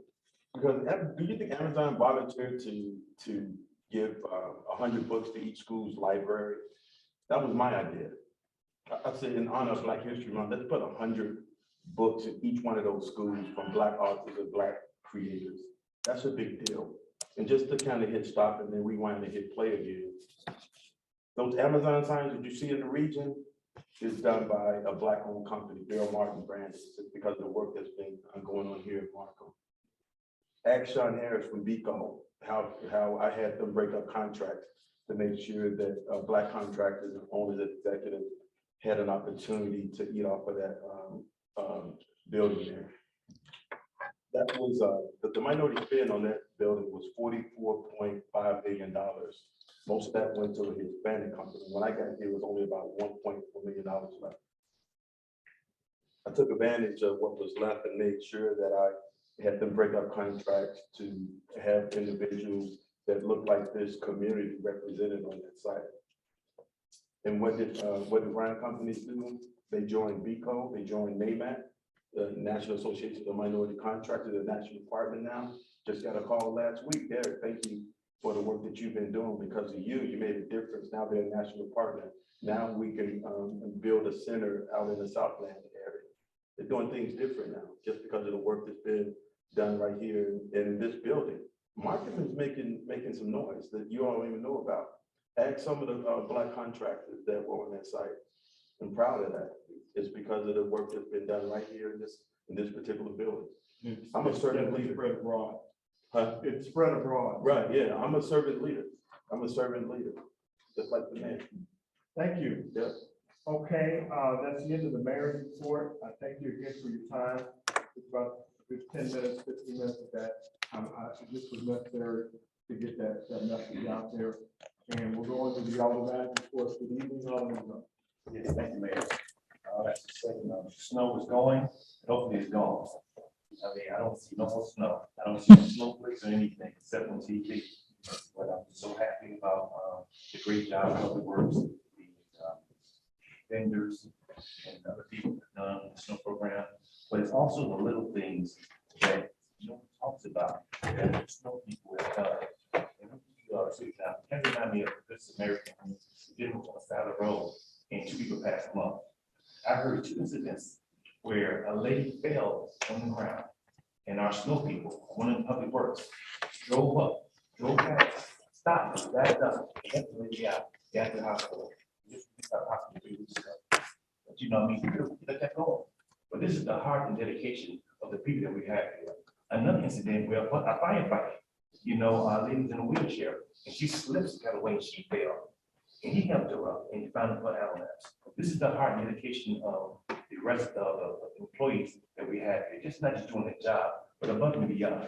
Because do you think Amazon volunteered to give 100 books to each school's library? That was my idea. I said, in honor of Black History Month, let's put 100 books in each one of those schools from Black authors and Black creators. That's a big deal. And just to kind of hit stop and then rewind and hit play again. Those Amazon signs that you see in the region is done by a Black-owned company, Bill Martin Brand, because of the work that's been going on here in Markham. Ask Sean Harris from Beco, how I had them break up contracts to make sure that Black contractors and owners and executives had an opportunity to eat off of that building there. That was the minority spend on that building was $44.5 billion. Most of that went to a Hispanic company. When I got here, it was only about $1.4 million left. I took advantage of what was left and made sure that I had them break up contracts to have individuals that look like this community represented on that site. And what did brand companies do? They joined BECO, they joined NAMAC, the National Association of Minority Contractors, the national department now. Just got a call last week. Derek, thank you for the work that you've been doing. Because of you, you made a difference. Now they're a national partner. Now we can build a center out in the Southland area. They're doing things different now, just because of the work that's been done right here in this building. Markham is making some noise that you all don't even know about. Ask some of the Black contractors that were on that site. I'm proud of that. It's because of the work that's been done right here in this particular building. I'm a servant leader. Spread abroad. Huh? It's spread abroad. Right, yeah, I'm a servant leader. I'm a servant leader, just like the man. Thank you. Yeah. Okay, that's the end of the mayor's report. I thank you again for your time. It's about 10 minutes, 15 minutes of that. This was necessary to get that message out there. And we'll go into the automatic report. Good evening, Alderman. Yes, thank you, Mayor. That's to say, snow is going, hopefully it's gone. I mean, I don't see no more snow. I don't see no snowflakes or anything except on TV. But I'm so happy about the great job of Public Works, the vendors, and other people that have done the snow program. But it's also the little things that no one talks about that the snow people have done. And can remind me of this American who didn't on the side of the road and two people passed them up. I heard two incidents where a lady fell on the ground and our snow people, one of the Public Works, drove past, stopped, backed up, kept the lady out, got to the hospital. Just got to the hospital 3 weeks ago. But you know, I mean, let that go. But this is the heart and dedication of the people that we have here. Another incident where a firefighter, a lady was in a wheelchair and she slips, got away, and she fell. And he helped her up and he found her for ambulance. This is the heart and dedication of the rest of the employees that we have here. Just not just doing their job, but above and beyond.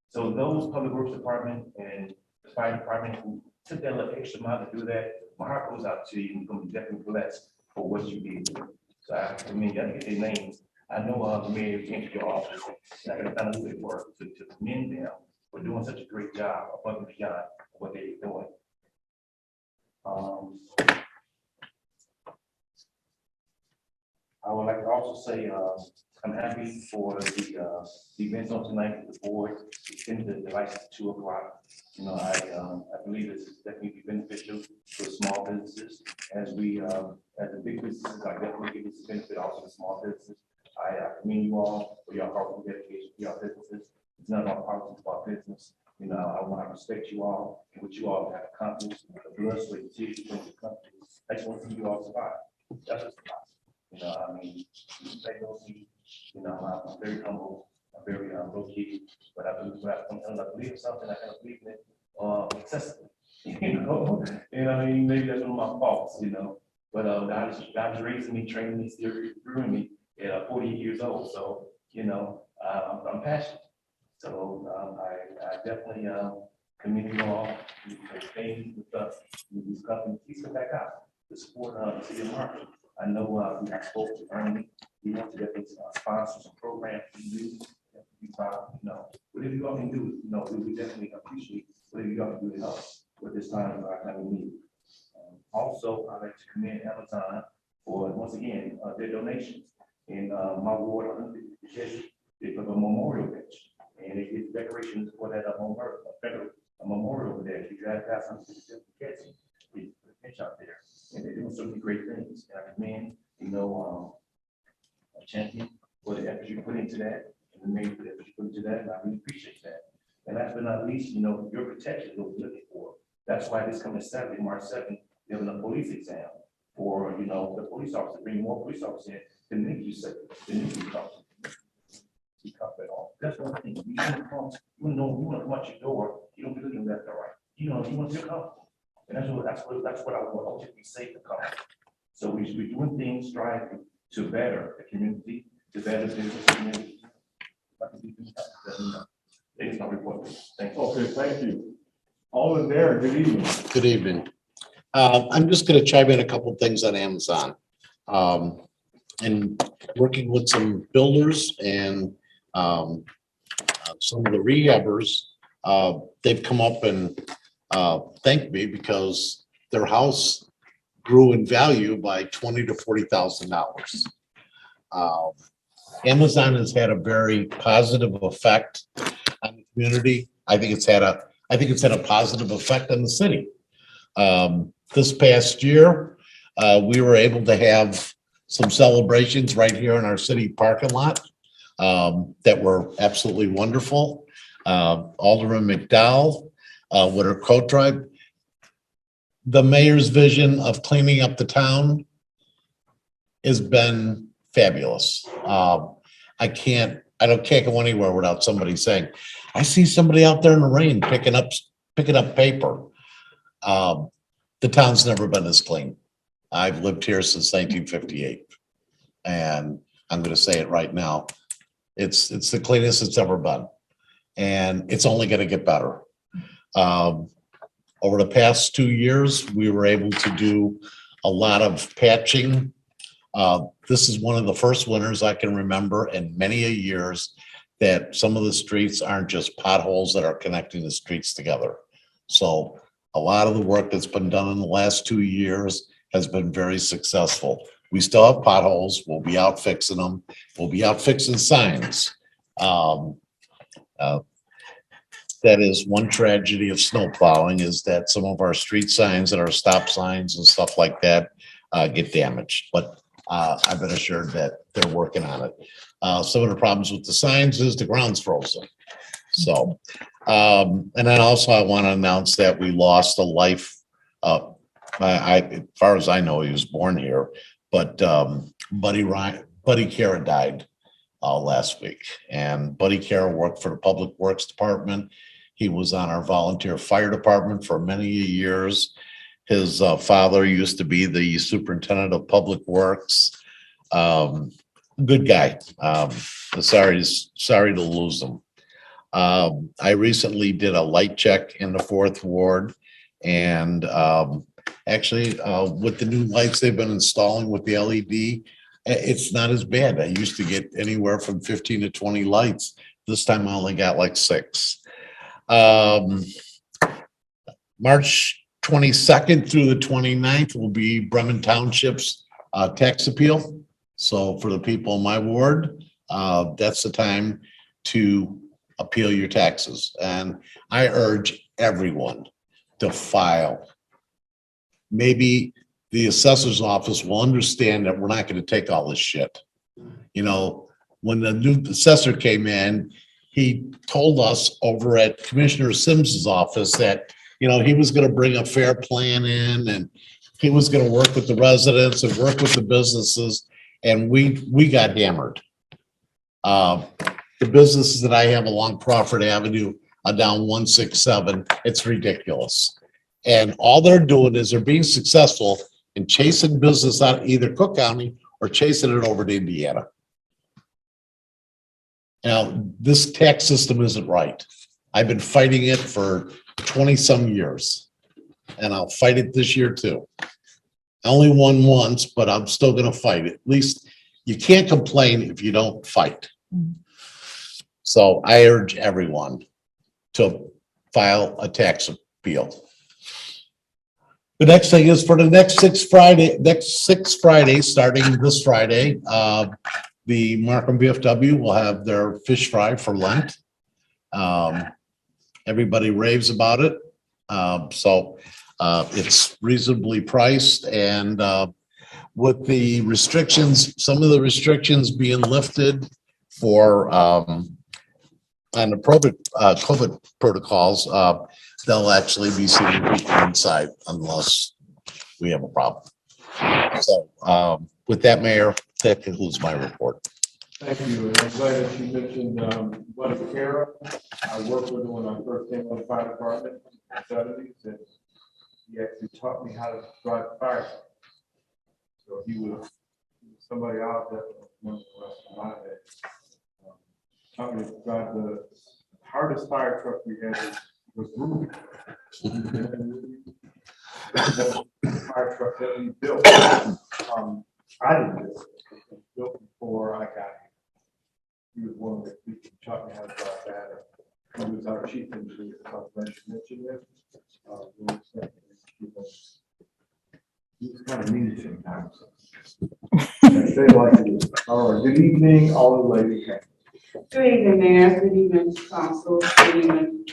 So those Public Works Department and the fire department who took that little extra mile to do that, my heart goes out to you and you're definitely blessed for what you did. So I mean, you gotta get their names. I know the mayor came to your office and I gotta find a little bit of work to commend them for doing such a great job above and beyond what they're doing. I would like to also say I'm happy for the events on tonight with the board, extended the license to 2 o'clock. I believe this is definitely beneficial to small businesses as the big businesses are definitely giving this benefit also to small businesses. I commend you all for your hard work and dedication to your businesses. It's not about politics, it's about business. I want to respect you all and what you all have accomplished, the blood, sweat, and tears you bring to the country. I just want to see you all survive. That's what's possible. I mean, they don't see You know, I'm very humble, I'm very low key, but I believe, sometimes I believe in something, I kind of believe in it excessively. You know, and I mean, maybe that's one of my faults, you know, but God is raising me, training me, still growing me at 48 years old. So, you know, I'm passionate. So I definitely commend you all for staying with us, with this company. Please come back out to support the city of Markham. I know we have spoke to Ernie. We want to definitely sponsor some programs for you. You know, whatever you all can do, you know, we definitely appreciate whatever you all can do to help with this time of our time of need. Also, I'd like to commend Amazon for, once again, their donations. In my ward, they put a memorial bench, and they did decorations for that memorial over there. If you guys got some catching, we put a bench out there, and they're doing so many great things. And I commend, you know, a champion for the effort you put into that, and the main effort you put into that, and I really appreciate that. And last but not least, you know, your protection is what we're looking for. That's why this coming Saturday, March 7th, they're having a police exam for, you know, the police officer, bring more police officers in to make you safe, to make you comfortable. At all. That's one thing. You shouldn't come, you know, you want to come out your door, you don't believe in left or right. You know, you want to feel comfortable. And that's what I want. I want you to be safe and comfortable. So we're doing things striving to better the community, to better the business community. That is my report. Thank you. Okay, thank you. Alderman Derrick, good evening. Good evening. I'm just going to chime in a couple of things on Amazon. And working with some builders and some of the rehabbers, they've come up and thanked me because their house grew in value by $20,000 to $40,000. Amazon has had a very positive effect on the community. I think it's had a positive effect on the city. This past year, we were able to have some celebrations right here in our city parking lot that were absolutely wonderful. Alderman McDowell with her coat drive. The mayor's vision of cleaning up the town has been fabulous. I can't go anywhere without somebody saying, I see somebody out there in the rain picking up paper. The town's never been this clean. I've lived here since 1958. And I'm going to say it right now. It's the cleanest it's ever been. And it's only going to get better. Over the past 2 years, we were able to do a lot of patching. This is one of the first winters I can remember in many years that some of the streets aren't just potholes that are connecting the streets together. So a lot of the work that's been done in the last 2 years has been very successful. We still have potholes. We'll be out fixing them. We'll be out fixing signs. That is one tragedy of snow plowing, is that some of our street signs and our stop signs and stuff like that get damaged. But I've been assured that they're working on it. Some of the problems with the signs is the ground's frozen. So, and then also I want to announce that we lost a life. As far as I know, he was born here, but Buddy Kara died last week. And Buddy Kara worked for the Public Works Department. He was on our volunteer fire department for many years. His father used to be the superintendent of Public Works. Good guy. Sorry to lose him. I recently did a light check in the 4th Ward, and actually, with the new lights they've been installing with the LED, it's not as bad. I used to get anywhere from 15 to 20 lights. This time I only got like 6. March 22nd through the 29th will be Bremen Township's tax appeal. So for the people in my ward, that's the time to appeal your taxes. And I urge everyone to file. Maybe the assessor's office will understand that we're not going to take all this shit. You know, when the new assessor came in, he told us over at Commissioner Sims's office that, you know, he was going to bring a fair plan in, and he was going to work with the residents and work with the businesses. And we got hammered. The businesses that I have along Crawford Avenue down 167, it's ridiculous. And all they're doing is they're being successful in chasing business out of either Cook County or chasing it over to Indiana. Now, this tax system isn't right. I've been fighting it for 20-some years, and I'll fight it this year too. I only won once, but I'm still gonna fight it. At least you can't complain if you don't fight. So I urge everyone to file a tax appeal. The next thing is for the next six Fridays, starting this Friday, the Markham VFW will have their fish fry for Lent. Everybody raves about it. So it's reasonably priced, and with the restrictions, some of the restrictions being lifted for and the COVID protocols, they'll actually be seeing people inside unless we have a problem. So with that, Mayor, that concludes my report. Thank you. And I'm glad that you mentioned Buddy Kara. I worked with him when I first came on the fire department in the 70s, and he actually taught me how to drive a fire truck. So he was somebody out that remember the rest of my day. Taught me to drive the hardest fire truck we had was Ruby. The fire truck that we built. I didn't do it. It was built before I got here. He was one of the people who taught me how to drive that. He was our chief engineer. He was kind of mean sometimes. I say like it is. All right, good evening, all the ladies. Good evening, Mayor. Good evening, Council. Good evening,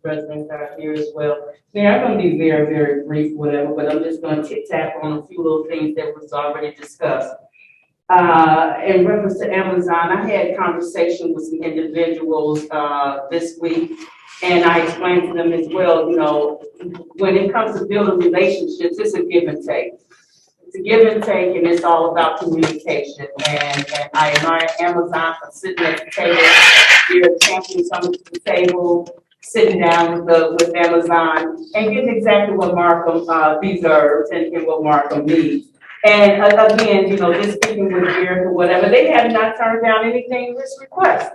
residents that are here as well. Mayor, I'm going to be very, very brief, whatever, but I'm just going to tap on a few little things that was already discussed. In reference to Amazon, I had conversation with some individuals this week, and I explained to them as well, you know, when it comes to building relationships, it's a give and take. It's a give and take, and it's all about communication. And I admire Amazon for sitting at the table, you're champions coming to the table, sitting down with Amazon, and getting exactly what Markham deserves and what Markham needs. And again, you know, just speaking with Eric or whatever, they have not turned down anything in this request.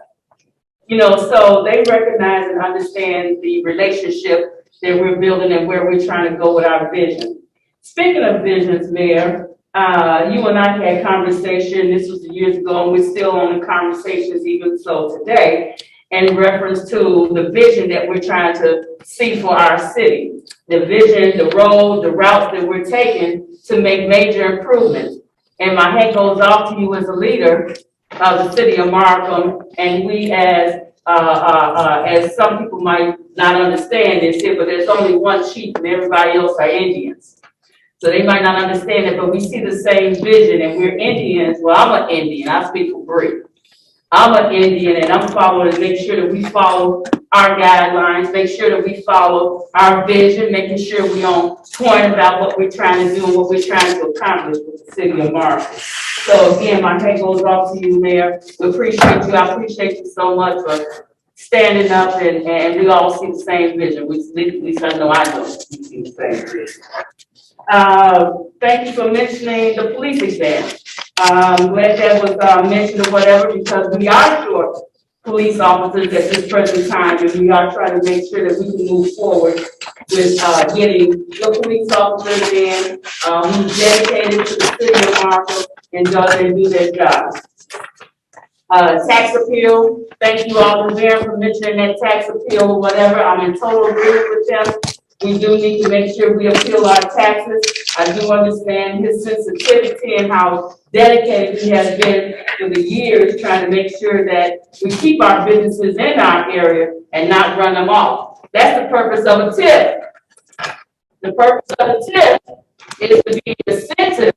You know, so they recognize and understand the relationship that we're building and where we're trying to go with our vision. Speaking of visions, Mayor, you and I had conversation, this was years ago, and we're still on the conversations even so today, in reference to the vision that we're trying to see for our city. The vision, the road, the routes that we're taking to make major improvements. And my hat goes off to you as a leader of the city of Markham, and we as some people might not understand this here, but there's only one chief and everybody else are Indians. So they might not understand it, but we see the same vision, and we're Indians. Well, I'm an Indian, I speak for Bree. I'm an Indian, and I'm following to make sure that we follow our guidelines, make sure that we follow our vision, making sure we on point about what we're trying to do and what we're trying to accomplish with the city of Markham. So again, my hat goes off to you, Mayor. We appreciate you. I appreciate you so much for standing up, and we all see the same vision. At least I know I don't see the same vision. Thank you for mentioning the police exam. I'm glad that was mentioned or whatever, because we are short police officers at this present time, and we are trying to make sure that we can move forward with getting the police officers in who's dedicated to the city of Markham and do their jobs. Tax appeal, thank you all for mentioning that tax appeal or whatever. I'm in total agreement with them. We do need to make sure we appeal our taxes. I do understand his sensitivity and how dedicated he has been for the years trying to make sure that we keep our businesses in our area and not run them off. That's the purpose of a tip. The purpose of a tip is to be incentive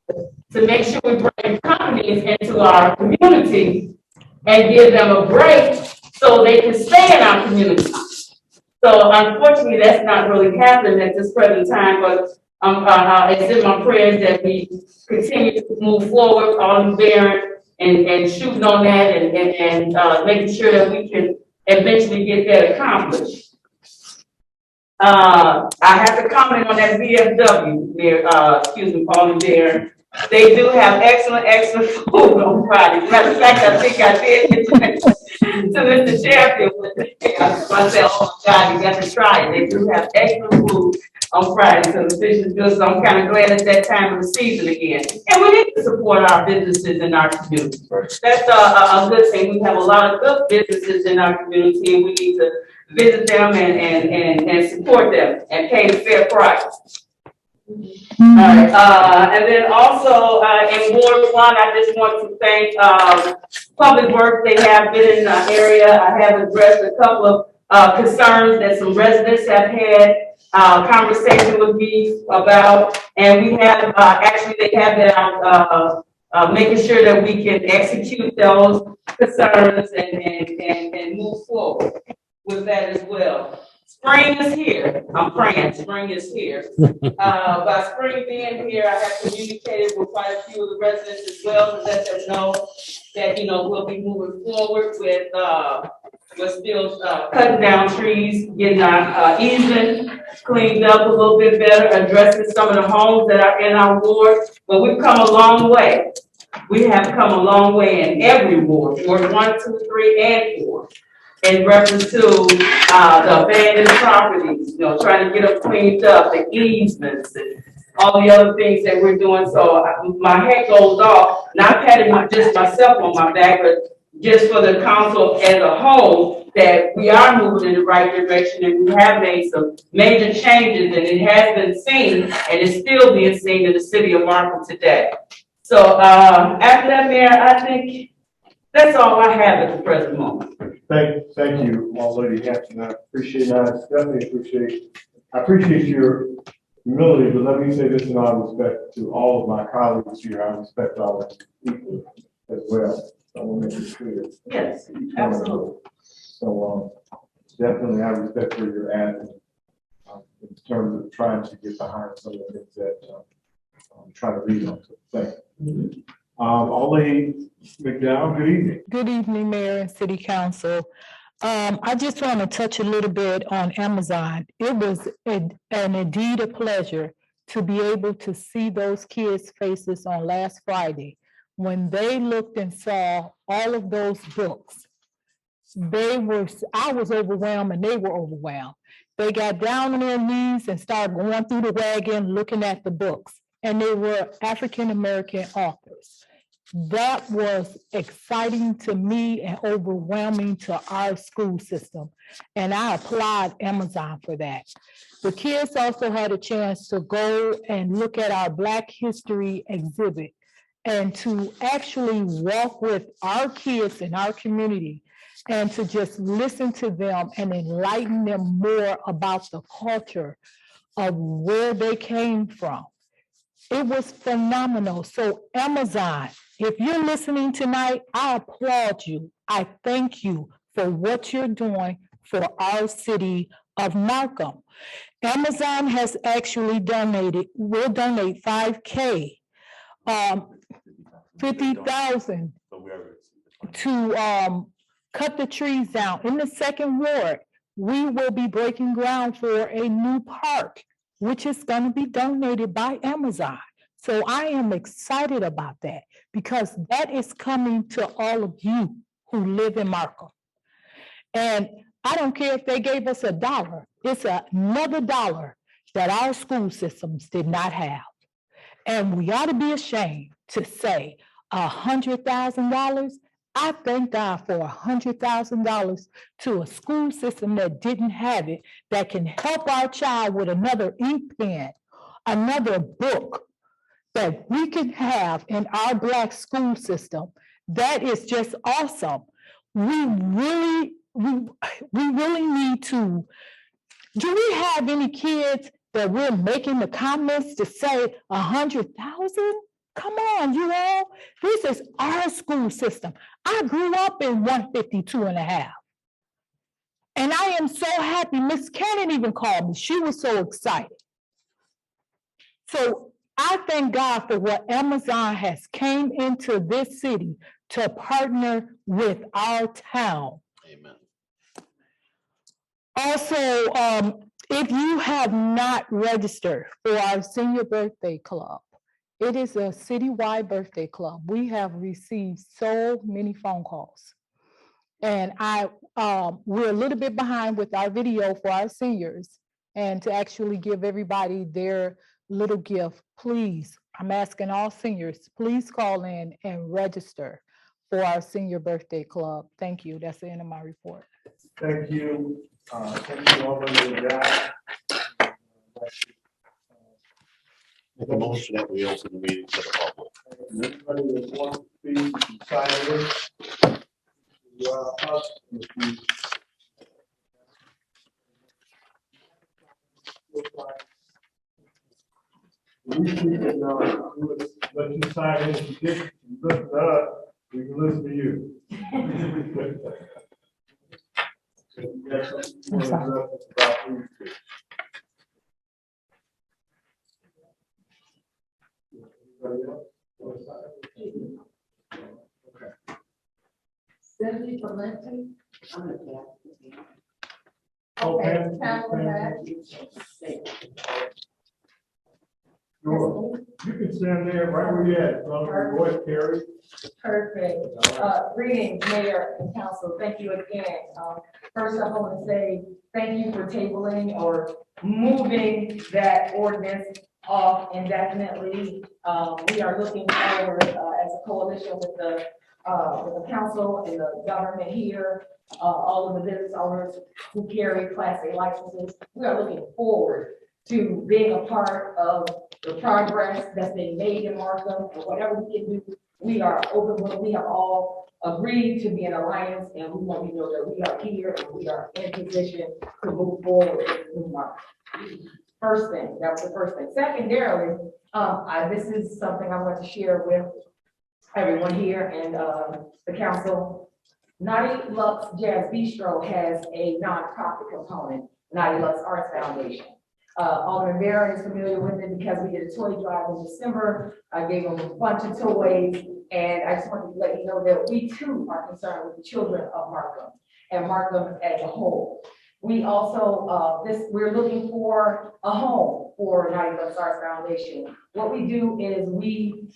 to make sure we bring companies into our community and give them a break so they can stay in our community. So unfortunately, that's not really happening at this present time, but it's in my prayers that we continue to move forward, Alderman Barron and shooting on that and making sure that we can eventually get that accomplished. I have to comment on that VFW there, excuse me, Paul and Darren. They do have excellent food on Fridays. Matter of fact, I think I did get to Mr. Sheffield with it. I said, oh my God, you got to try it. They do have excellent food on Friday, so the fish is good. So I'm kind of glad it's that time of the season again. And we need to support our businesses in our community. That's a good thing. We have a lot of good businesses in our community, and we need to visit them and support them and pay the fair price. All right, and then also, in Ward 1, I just want to thank, Public Works. They have been in the area. I have addressed a couple of, concerns that some residents have had, conversation with me about, and we have, actually, they have been out, making sure that we can execute those concerns and move forward with that as well. Spring is here. I'm praying spring is here. By spring being here, I have communicated with quite a few of the residents as well to let them know that, you know, we'll be moving forward with, we're still cutting down trees, getting our easement cleaned up a little bit better, addressing some of the homes that are in our ward. But we've come a long way. We have come a long way in every ward, Ward 1, 2, 3, and 4. In reference to the abandoned properties, you know, trying to get them cleaned up, the easements, and all the other things that we're doing. So my head goes off, not patting just myself on my back, but just for the council as a whole, that we are moving in the right direction and we have made some major changes, and it has been seen and is still being seen in the city of Markham today. So after that, Mayor, I think that's all I have at the present moment. Thank you, Lady Hampton. I appreciate that. I appreciate your humility, but let me say this in all respect to all of my colleagues here. I respect our people as well. So I want to make it clear. Yes, absolutely. So definitely I respect where you're at in terms of trying to get behind some of the things that I'm trying to lead on. So thank you. Lady McDowell, good evening. Good evening, Mayor and City Council. I just want to touch a little bit on Amazon. It was indeed a pleasure to be able to see those kids' faces on last Friday when they looked and saw all of those books. I was overwhelmed and they were overwhelmed. They got down on their knees and started going through the wagon, looking at the books, and they were African-American authors. That was exciting to me and overwhelming to our school system. And I applaud Amazon for that. The kids also had a chance to go and look at our Black History exhibit and to actually walk with our kids in our community and to just listen to them and enlighten them more about the culture of where they came from. It was phenomenal. So Amazon, if you're listening tonight, I applaud you. I thank you for what you're doing for our city of Markham. Amazon has actually will donate $5K, 50,000 to cut the trees down. In the second ward, we will be breaking ground for a new park, which is going to be donated by Amazon. So I am excited about that because that is coming to all of you who live in Markham. And I don't care if they gave us $1, it's another dollar that our school systems did not have. And we ought to be ashamed to say $100,000. I thank God for $100,000 to a school system that didn't have it, that can help our child with another ink pen, another book that we can have in our Black school system. That is just awesome. We really need to. Do we have any kids that we're making the comments to say 100,000? Come on, you all. This is our school system. I grew up in 152.5. And I am so happy. Miss Cannon even called me. She was so excited. So I thank God for what Amazon has came into this city to partner with our town. Amen. Also, if you have not registered for our senior birthday club, it is a citywide birthday club. We have received so many phone calls. And we're a little bit behind with our video for our seniors and to actually give everybody their little gift. Please, I'm asking all seniors, please call in and register for our senior birthday club. Thank you. That's the end of my report. Thank you. Thank you all for your job. Make a motion that we open the meeting to the public. Everybody that wants to speak, you can sign in. You are up. If you- We can, let you sign in. If you get, listen to us, we can listen to you. So you got something you want to address us about, please do. Anybody else want to sign? Okay. Cindy Valenti. Oh, Okay, Pam, Pamela Pam. Sure. You can stand there right where you're at, from your voice, Carrie. Perfect. Greetings, Mayor and Council. Thank you again. First, I want to say thank you for tabling or moving that ordinance off indefinitely. We are looking forward, as a coalition with the council and the government here, all of the business owners who carry Class A licenses. We are looking forward to being a part of the progress that's been made in Markham, and whatever we can do, we are open. We have all agreed to be in alliance, and we want you to know that we are here and we are in position to move forward with the new Markham. First thing, that was the first thing. Secondarily, this is something I want to share with everyone here and the council. Naughty Lux Jazz Bistro has a nonprofit component, Naughty Lux Arts Foundation. Alderman Barron is familiar with it because we did a toy drive in December. I gave them a bunch of toys, and I just wanted to let you know that we too are concerned with the children of Markham and Markham as a whole. We also, we're looking for a home for Naughty Lux Arts Foundation. What we do is we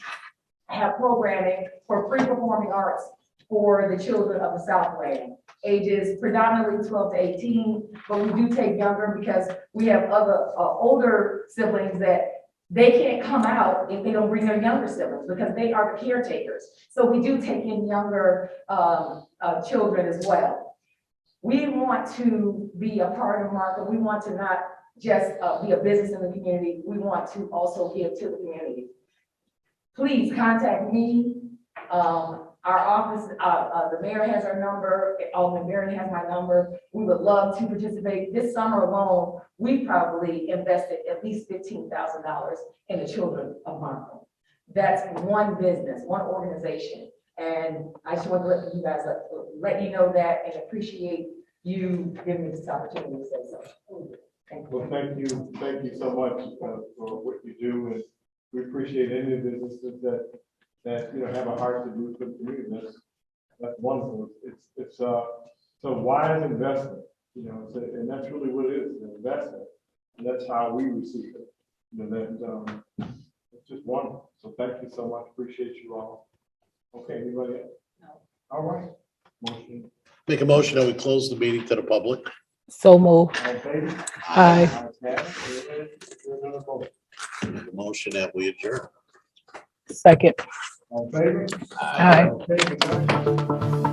have programming for free performing arts for the children of the Southland, ages predominantly 12 to 18, but we do take younger because we have other older siblings that they can't come out if they don't bring their younger siblings because they are the caretakers. So we do take in younger children as well. We want to be a part of Markham. We want to not just be a business in the community. We want to also give to the community. Please contact me. Our office, the mayor has our number, Alderman Barron has my number. We would love to participate. This summer alone, we probably invested at least $15,000 in the children of Markham. That's one business, one organization. And I just want to let you guys, let you know that and appreciate you giving me this opportunity to say so. Thank you. Well, thank you so much for what you do, and we appreciate any businesses that have a heart to do for the community. That's wonderful. It's a wise investment, and that's really what it is, an investment, and that's how we receive it. It's just wonderful. So thank you so much. Appreciate you all. Okay, anybody else? No. All right. Motion. Make a motion that we close the meeting to the public. So move. Okay. Aye. Make a motion that we adjourn. Second. All in favor? Aye. Okay, good night.